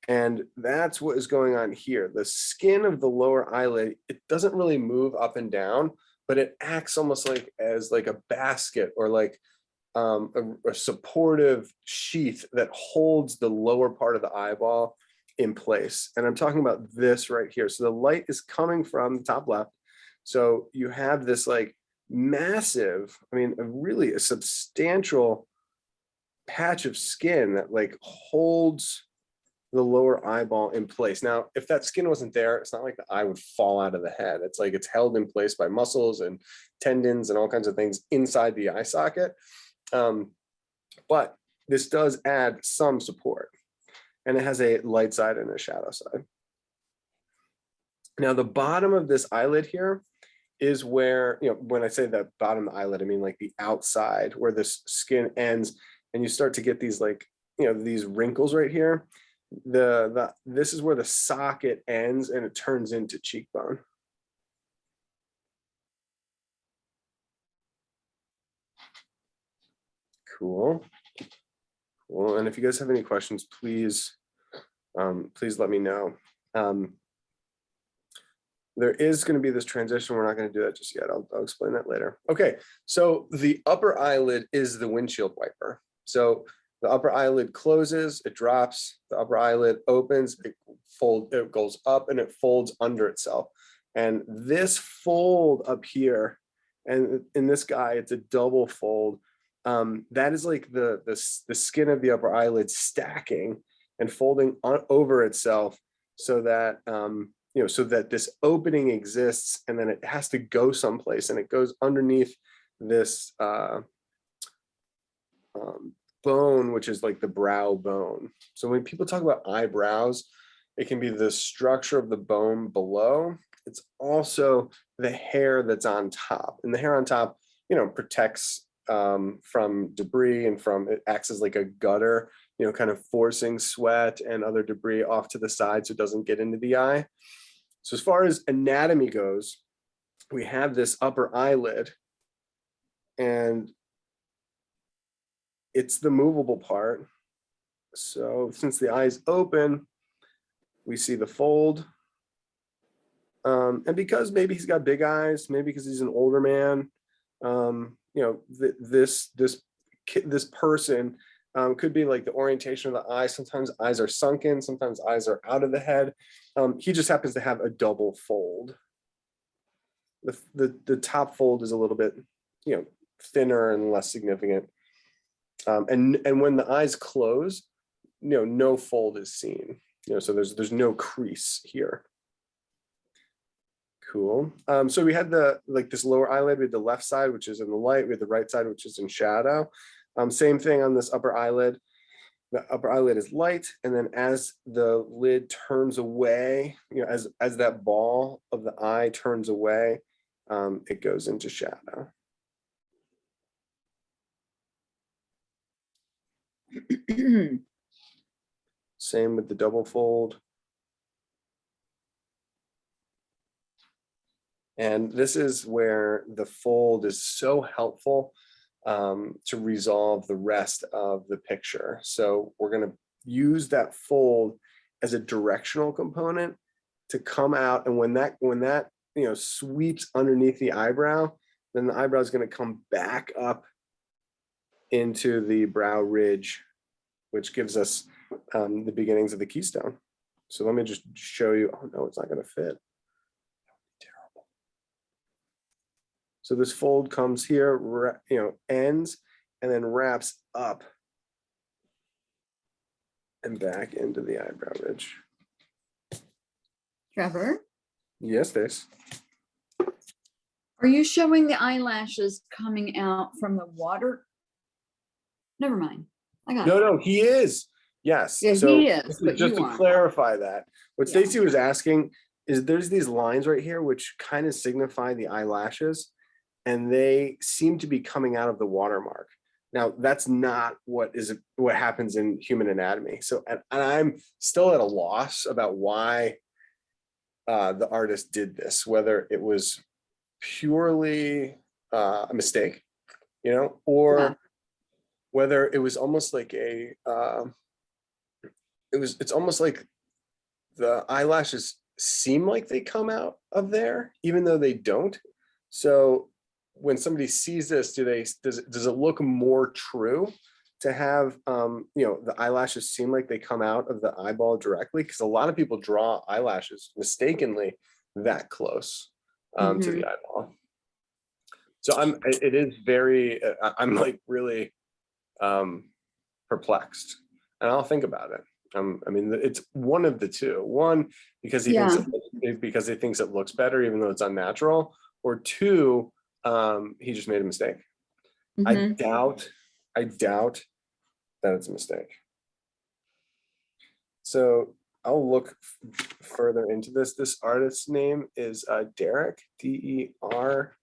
And that's what is going on here. The skin of the lower eyelid, it doesn't really move up and down, but it acts almost like as like a basket or like a supportive sheath that holds the lower part of the eyeball in place. And I'm talking about this right here. So the light is coming from the top left. So you have this like massive, really a substantial patch of skin that like holds the lower eyeball in place. Now, if that skin wasn't there, it's not like the eye would fall out of the head. It's like it's held in place by muscles and tendons and all kinds of things inside the eye socket. But this does add some support, and it has a light side and a shadow side. Now, the bottom of this eyelid here is where, when I say the bottom of the eyelid, I mean like the outside where this skin ends, and you start to get these like, these wrinkles right here. This is where the socket ends and it turns into cheekbone. Cool. And if you guys have any questions, please let me know. There is going to be this transition. We're not going to do that just yet. I'll explain that later. Okay, so the upper eyelid is the windshield wiper. So the upper eyelid closes, it drops, the upper eyelid opens, it goes up and it folds under itself. And this fold up here, and in this guy, it's a double fold. That is like the skin of the upper eyelid stacking and folding over itself so that, so that this opening exists, and then it has to go someplace, and it goes underneath this bone, which is like the brow bone. So when people talk about eyebrows, it can be the structure of the bone below. It's also the hair that's on top, and the hair on top, protects from debris and it acts as like a gutter, kind of forcing sweat and other debris off to the side so it doesn't get into the eye. So as far as anatomy goes, we have this upper eyelid, and it's the movable part. So since the eye is open, we see the fold. And because maybe he's got big eyes, maybe because he's an older man, this person could be like the orientation of the eye. Sometimes eyes are sunken, sometimes eyes are out of the head. He just happens to have a double fold. The top fold is a little bit, thinner and less significant. And when the eyes close, no fold is seen. So there's no crease here. Cool. So we had this lower eyelid. We had the left side, which is in the light. We had the right side, which is in shadow. Same thing on this upper eyelid. The upper eyelid is light, and then as the lid turns away, as that ball of the eye turns away, it goes into shadow. Same with the double fold. And this is where the fold is so helpful to resolve the rest of the picture. So we're going to use that fold as a directional component to come out. And when that sweeps underneath the eyebrow, then the eyebrow is going to come back up into the brow ridge, which gives us the beginnings of the keystone. So let me just show you. Oh no, it's not going to fit. Terrible. So this fold comes here, ends, and then wraps up and back into the eyebrow ridge. Trevor, Yes, this. are you showing the eyelashes coming out from the water? Never mind. I got it. No, he is. Yes. Yeah, So he is, but just you to aren't. clarify that, what Yeah. Stacy was asking is there's these lines right here which kind of signify the eyelashes, and they seem to be coming out of the watermark. Now, that's not what happens in human anatomy. So, and I'm still at a loss about why the artist did this, whether it was purely a mistake, or Yeah. whether it was almost like it's almost like the eyelashes seem like they come out of there, even though they don't. So when somebody sees this, does it look more true to have the eyelashes seem like they come out of the eyeball directly? Because a lot of people draw eyelashes mistakenly that close to the eyeball. So it is very, I'm like really perplexed, and I'll think about it. I mean, it's one of the two. One, because he thinks it looks better, even though it's unnatural. Or two, he just made a mistake. I doubt that it's a mistake. So I'll look further into this. This artist's name is Derek, D-E-R-C-K.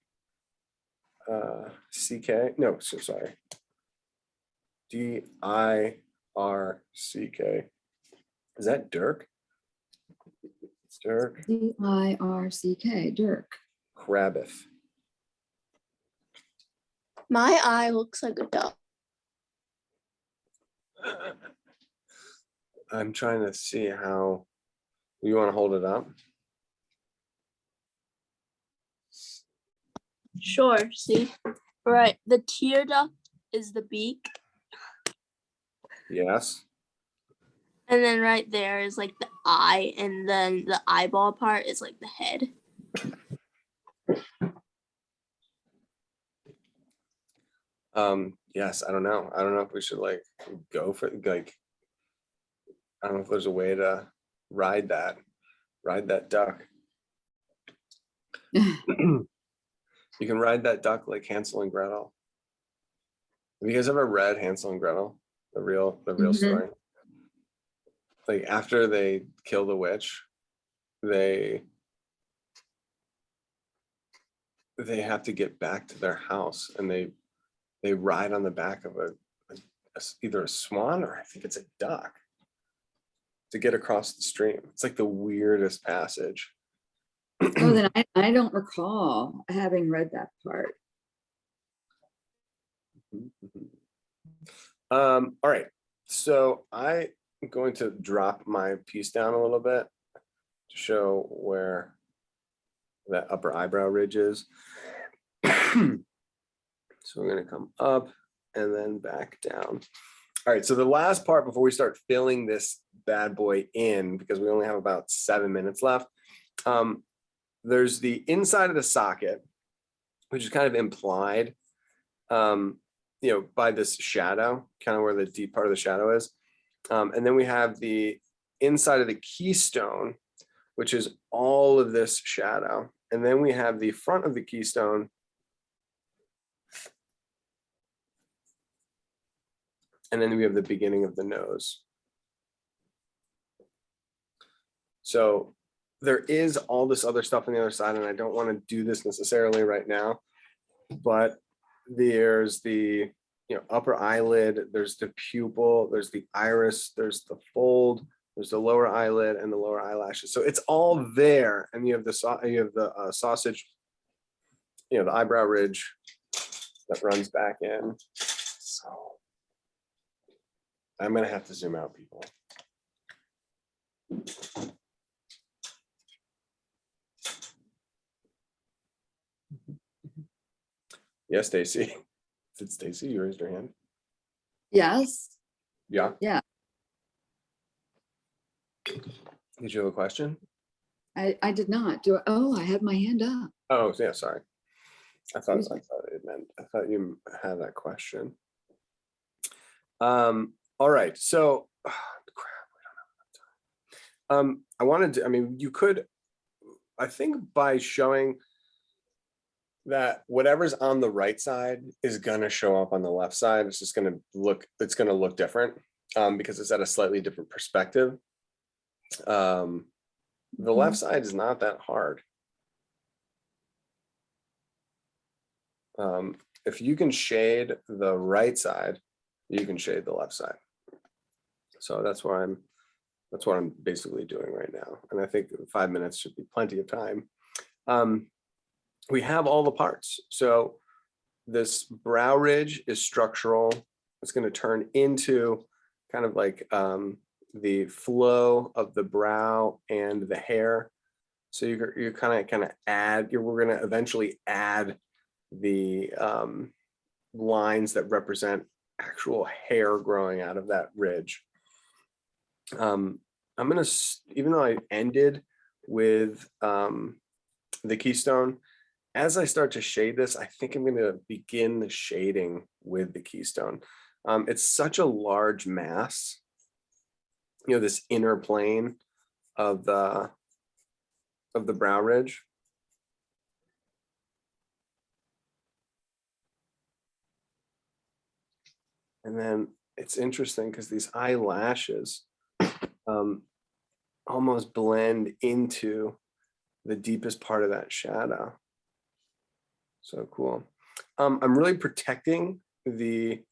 No, so sorry. D-I-R-C-K. Is that Dirk? Dirk D-I-R-C-K, Dirk. Krabith. My eye looks like a duck. I'm trying to see how you want to hold it up. Sure, see? Right, the tear duct is the beak. Yes. And then right there is like the eye, and then the eyeball part is like the head. Yes, I don't know. I don't know if we should go for I don't know if there's a way to ride that duck. You can ride that duck like Hansel and Gretel. Have you guys ever read Hansel and Gretel? The real story? Like after they kill the witch, they have to get back to their house, and they ride on the back of either a swan, or I think it's a duck, to get across the stream. It's like the weirdest passage. Oh, then I don't recall having read that part. All right, so I'm going to drop my piece down a little bit to show where that upper eyebrow ridge is. So we're going to come up and then back down. All right, so the last part before we start filling this bad boy in, because we only have about 7 minutes left, there's the inside of the socket, which is kind of implied, by this shadow, kind of where the deep part of the shadow is. And then we have the inside of the keystone, which is all of this shadow. And then we have the front of the keystone, and then we have the beginning of the nose. So there is all this other stuff on the other side, and I don't want to do this necessarily right now, but there's the upper eyelid, there's the pupil, there's the iris, there's the fold, there's the lower eyelid and the lower eyelashes. So it's all there, and you have the sausage the eyebrow ridge that runs back in. So I'm gonna have to zoom out, people. Yes, Stacy. Is it Stacy? You raised your hand. Yes, Yeah. Yeah. Did you have a question? I did not do, oh, I had my hand up. Oh, yeah, sorry. I thought Excuse me. it meant, I thought you had that question. All right, so crap, we don't have enough time. I wanted to, I mean, you could, I think by showing that whatever's on the right side is gonna show up on the left side, it's just gonna look, it's gonna look different because it's at a slightly different perspective. The left side is not that hard. If you can shade the right side, you can shade the left side. So that's what I'm basically doing right now. And I think 5 minutes should be plenty of time. We have all the parts. So this brow ridge is structural. It's going to turn into kind of like the flow of the brow and the hair. So you kind of add, we're going to eventually add the lines that represent actual hair growing out of that ridge. I'm gonna, even though I ended with the keystone, as I start to shade this, I think I'm gonna begin the shading with the keystone. It's such a large mass, this inner plane of the brow ridge. And then it's interesting because these eyelashes almost blend into the deepest part of that shadow. So cool. I'm really protecting the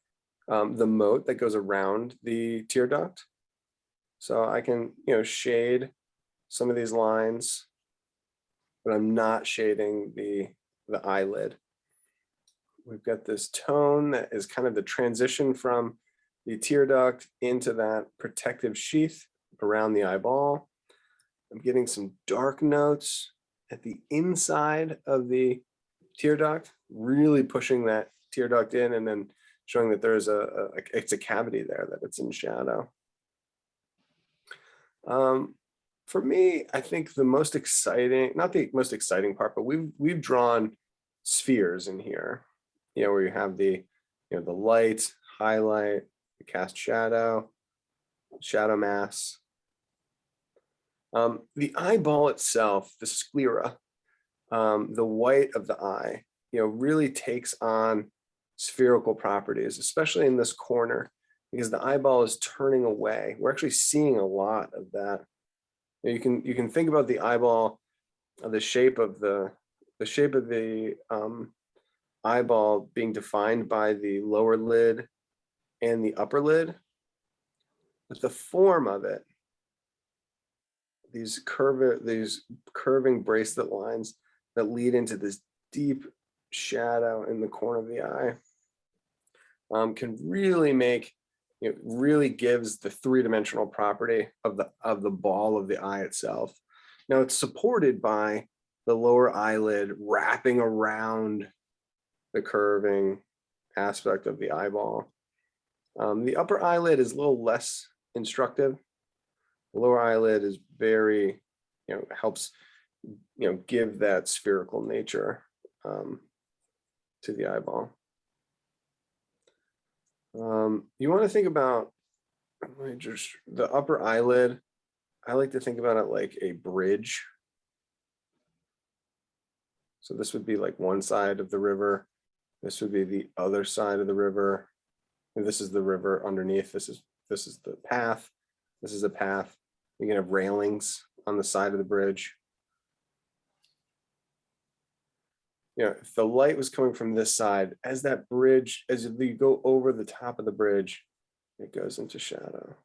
moat that goes around the tear duct. So I can, shade some of these lines, but I'm not shading the eyelid. We've got this tone that is kind of the transition from the tear duct into that protective sheath around the eyeball. I'm getting some dark notes at the inside of the tear duct, really pushing that tear duct in and then showing that there's it's a cavity there, that it's in shadow. For me, I think the most exciting, not the most exciting part, but we've drawn spheres in here, where you have the, the light, highlight, the cast shadow, shadow mass. The eyeball itself, the sclera, the white of the eye, really takes on spherical properties, especially in this corner, because the eyeball is turning away. We're actually seeing a lot of that. You can think about the eyeball, the shape of the eyeball being defined by the lower lid and the upper lid, but the form of it, these curving bracelet lines that lead into this deep shadow in the corner of the eye, can really make, really gives the three-dimensional property of the ball of the eye itself. Now it's supported by the lower eyelid wrapping around the curving aspect of the eyeball. The upper eyelid is a little less instructive. The lower eyelid is very, helps, give that spherical nature to the eyeball. You want to think about just the upper eyelid. I like to think about it like a bridge. So this would be like one side of the river. This would be the other side of the river. And this is the river underneath. This is the path. This is a path. You can have railings on the side of the bridge. If the light was coming from this side, as that bridge, as you go over the top of the bridge, it goes into shadow.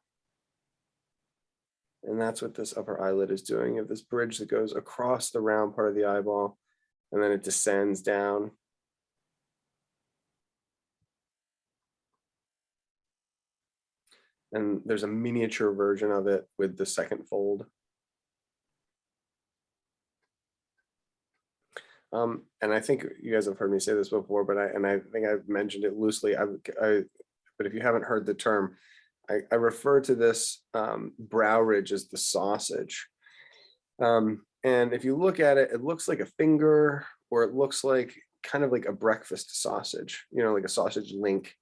And that's what this upper eyelid is doing. You have this bridge that goes across the round part of the eyeball, and then it descends down. And there's a miniature version of it with the second fold. And I think you guys have heard me say this before, but I think I've mentioned it loosely. But if you haven't heard the term, I refer to this brow ridge as the sausage. And if you look at it, it looks like a finger, or it looks like kind of like a breakfast sausage, you know, like a sausage link.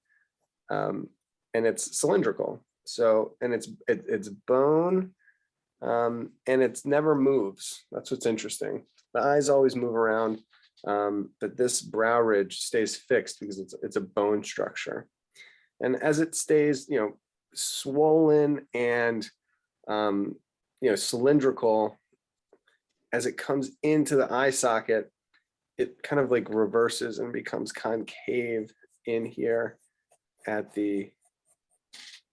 And it's cylindrical. So, and it's bone, and it's never moves. That's what's interesting. The eyes always move around, but this brow ridge stays fixed because it's a bone structure. And as it stays, you know, swollen and you know, cylindrical, as it comes into the eye socket, it kind of like reverses and becomes concave in here at the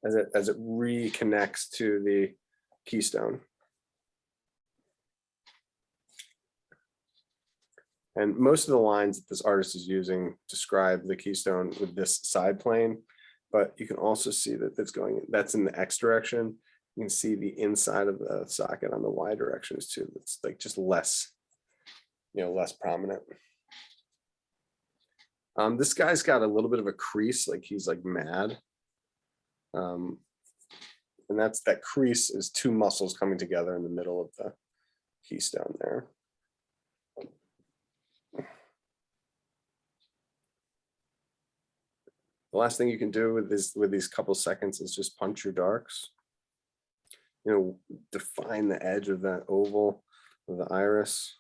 as it reconnects to the keystone. And most of the lines that this artist is using describe the keystone with this side plane, but you can also see that that's in the X direction. You can see the inside of the socket on the Y directions too. It's like just less, you know, less prominent. This guy's got a little bit of a crease, like he's like mad. And that crease is two muscles coming together in the middle of the keystone there. The last thing you can do with these couple seconds is just punch your darks. You know, define the edge of that oval of the iris.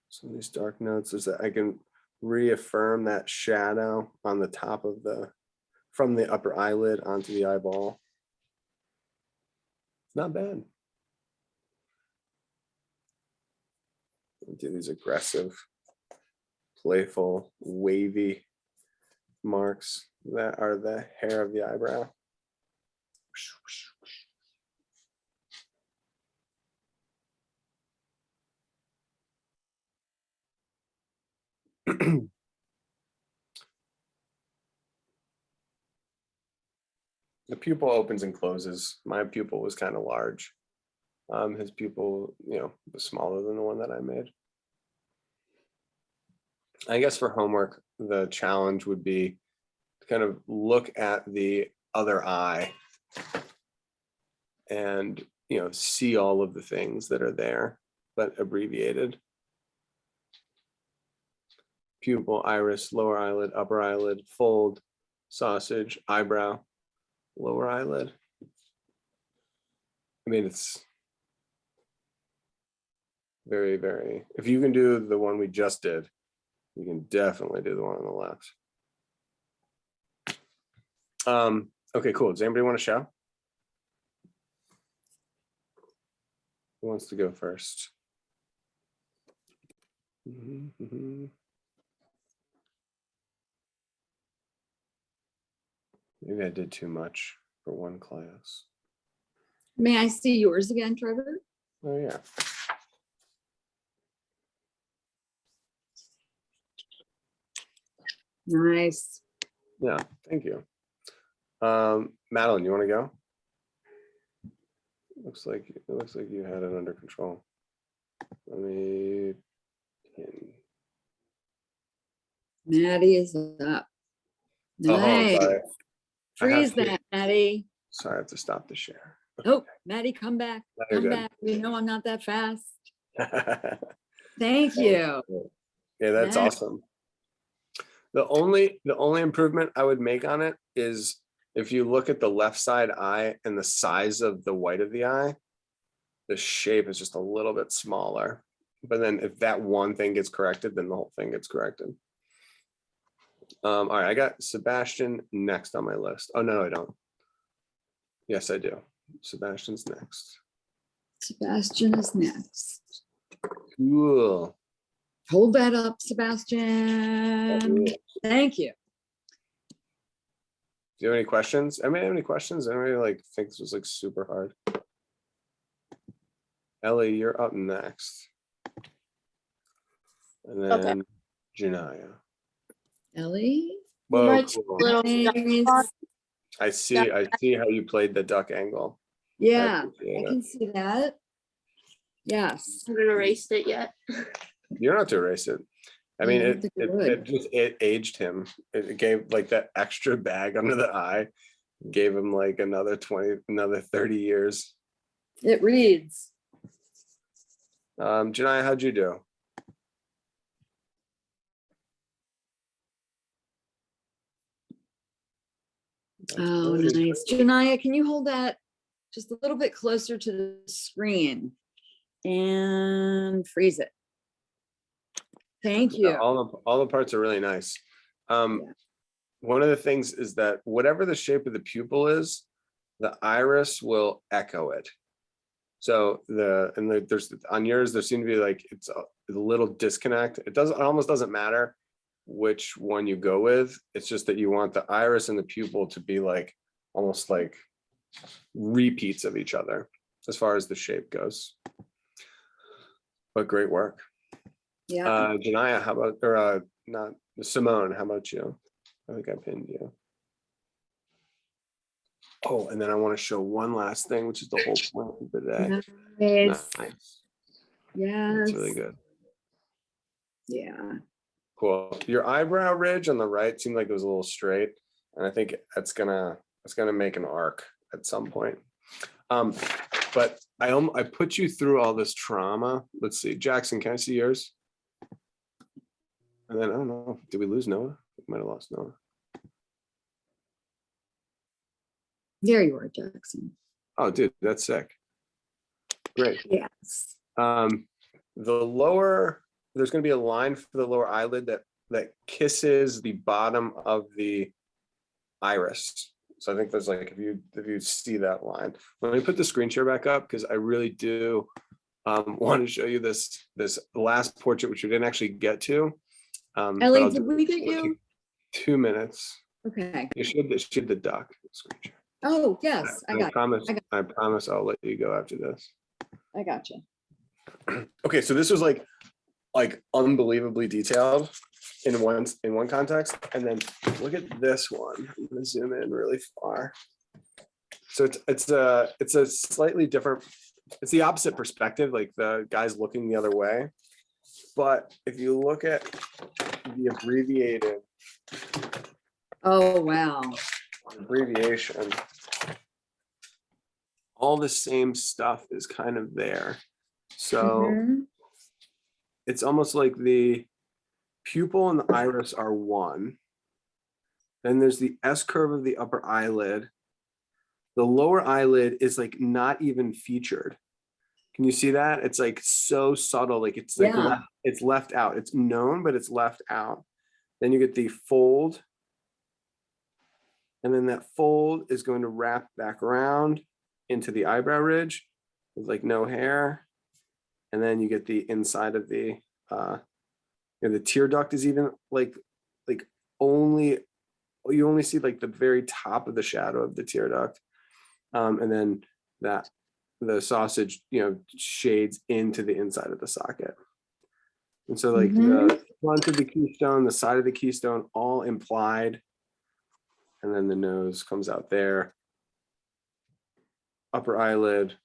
Some of these dark notes is that I can reaffirm that shadow on the top of from the upper eyelid onto the eyeball. It's not bad. Do these aggressive, playful, wavy marks that are the hair of the eyebrow. The pupil opens and closes. My pupil was kind of large. His pupil, you know, was smaller than the one that I made. I guess for homework, the challenge would be to kind of look at the other eye and, you know, see all of the things that are there, but abbreviated. Pupil, iris, lower eyelid, upper eyelid, fold, sausage, eyebrow, lower eyelid. I mean, it's very, very, if you can do the one we just did, you can definitely do the one on the left. Okay, cool. Does anybody want to show? Who wants to go first? Maybe I did too much for one class. May I see yours again, Trevor? Oh yeah. Nice. Yeah, thank you. Madeline, you want to go? It looks like you had it under control. Let me pin. Maddie is up. Oh, hold on, Nice. sorry. Freeze that, Maddie. Sorry, I have to stop the share. Oh, Maddie, come back. No, you're Come good. back. You know I'm not that fast. Yeah, Thank you. that's Yeah. awesome. The only improvement I would make on it is if you look at the left side eye and the size of the white of the eye, the shape is just a little bit smaller. But then if that one thing gets corrected, then the whole thing gets corrected. All right, I got Sebastian next on my list. Oh, no, I don't. Yes, I do. Sebastian's next. Sebastian is next. Cool. Hold that up, Sebastian. Thank you. Do you have any questions? Anybody have any questions? Anybody like think this was like super hard? Ellie, you're up next. And Okay. then Janaya. Ellie. Whoa, Much cool. little Nice. I see how you played the duck angle. Yeah, appreciate I it. can see that. Yes. I haven't erased it yet. You don't have to erase it. I mean, Yeah, I it think I it, would. it just it aged him. It gave like that extra bag under the eye, gave him like another 30 years. It reads. Janaya, how'd you do? Oh, nice. Janaya, can you hold that just a little bit closer to the screen and freeze it? Thank Yeah, you. all the parts are really nice. Yeah. One of the things is that whatever the shape of the pupil is, the iris will echo it. So there's on yours, there seemed to be like it's a little disconnect. It almost doesn't matter which one you go with. It's just that you want the iris and the pupil to be like almost like repeats of each other as far as the shape goes. But great work. Yeah. Janaya, how about, or not Simone, how about you? I think I pinned you. Oh, and then I want to show one last thing, which is the whole point of the day. Nice. Nice. Yes. That's really good. Yeah. Cool. Your eyebrow ridge on the right seemed like it was a little straight, and I think it's gonna make an arc at some point. But I put you through all this trauma. Let's see, Jackson, can I see yours? And then I don't know, did we lose Noah? We might have lost Noah. There you are, Jackson. Oh, dude, that's sick. Great. Yes. The lower, there's going to be a line for the lower eyelid that kisses the bottom of the iris. So I think there's like, if you see that line, let me put the screen share back up because I really do want to show you this last portrait, which we didn't actually get to. Ellie, did we get you? 2 minutes. Okay. You should the duck screen share. Oh, yes, I got it. I promise I'll let you go after this. I got you. Okay, so this was like unbelievably detailed in one context, and then look at this one. I'm gonna zoom in really far. So it's a slightly different. It's the opposite perspective, like the guy's looking the other way. But if you look at the abbreviated Oh, wow. abbreviation, all the same stuff is kind of there. So Mhm. it's almost like the pupil and the iris are one. Then there's the S curve of the upper eyelid. The lower eyelid is like not even featured. Can you see that? It's like so subtle, like it's like Yeah. it's left out. It's known, but it's left out. Then you get the fold. And then that fold is going to wrap back around into the eyebrow ridge with like no hair. And then you get the inside of the the tear duct is even like only, you only see like the very top of the shadow of the tear duct. And then that the sausage, shades into the inside of the socket. And so like the front of the keystone, the side of the keystone, all implied. And then the nose comes out there. Upper eyelid,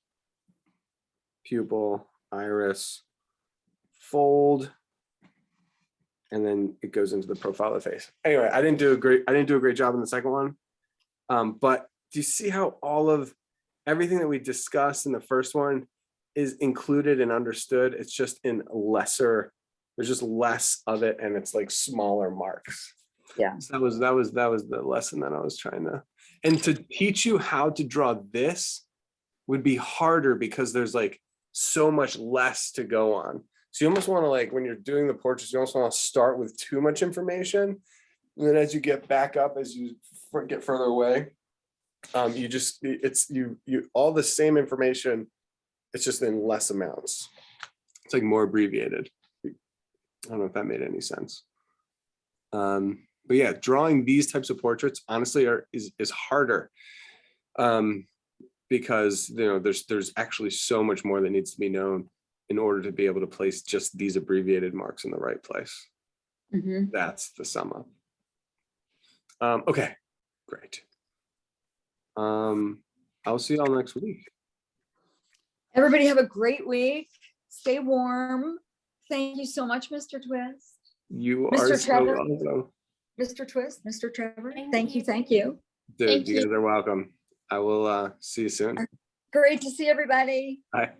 pupil, iris, fold, and then it goes into the profile of the face. Anyway, I didn't do a great job in the second one. But do you see how all of everything that we discussed in the first one is included and understood? It's just in lesser, there's just less of it, and it's like smaller marks. Yeah. So that was the lesson that I was trying to, and to teach you how to draw this would be harder because there's like so much less to go on. So you almost want to, like, when you're doing the portraits, you almost want to start with too much information. And then as you get back up, as you get further away, you all the same information, it's just in less amounts. It's like more abbreviated. I don't know if that made any sense. But yeah, drawing these types of portraits honestly is harder. Because there's actually so much more that needs to be known in order to be able to place just these abbreviated marks in the right place. Mhm. That's the sum up. Okay, great. I'll see y'all next week. Everybody have a great week. Stay warm. Thank you so much, Mr. Twist. You Mr. are so Trevor? welcome. Mr. Twist, Mr. Trevor, Thank thank you, you. thank you. Dude, Thank you you. guys are welcome. I will see you soon. Great to see everybody. Bye.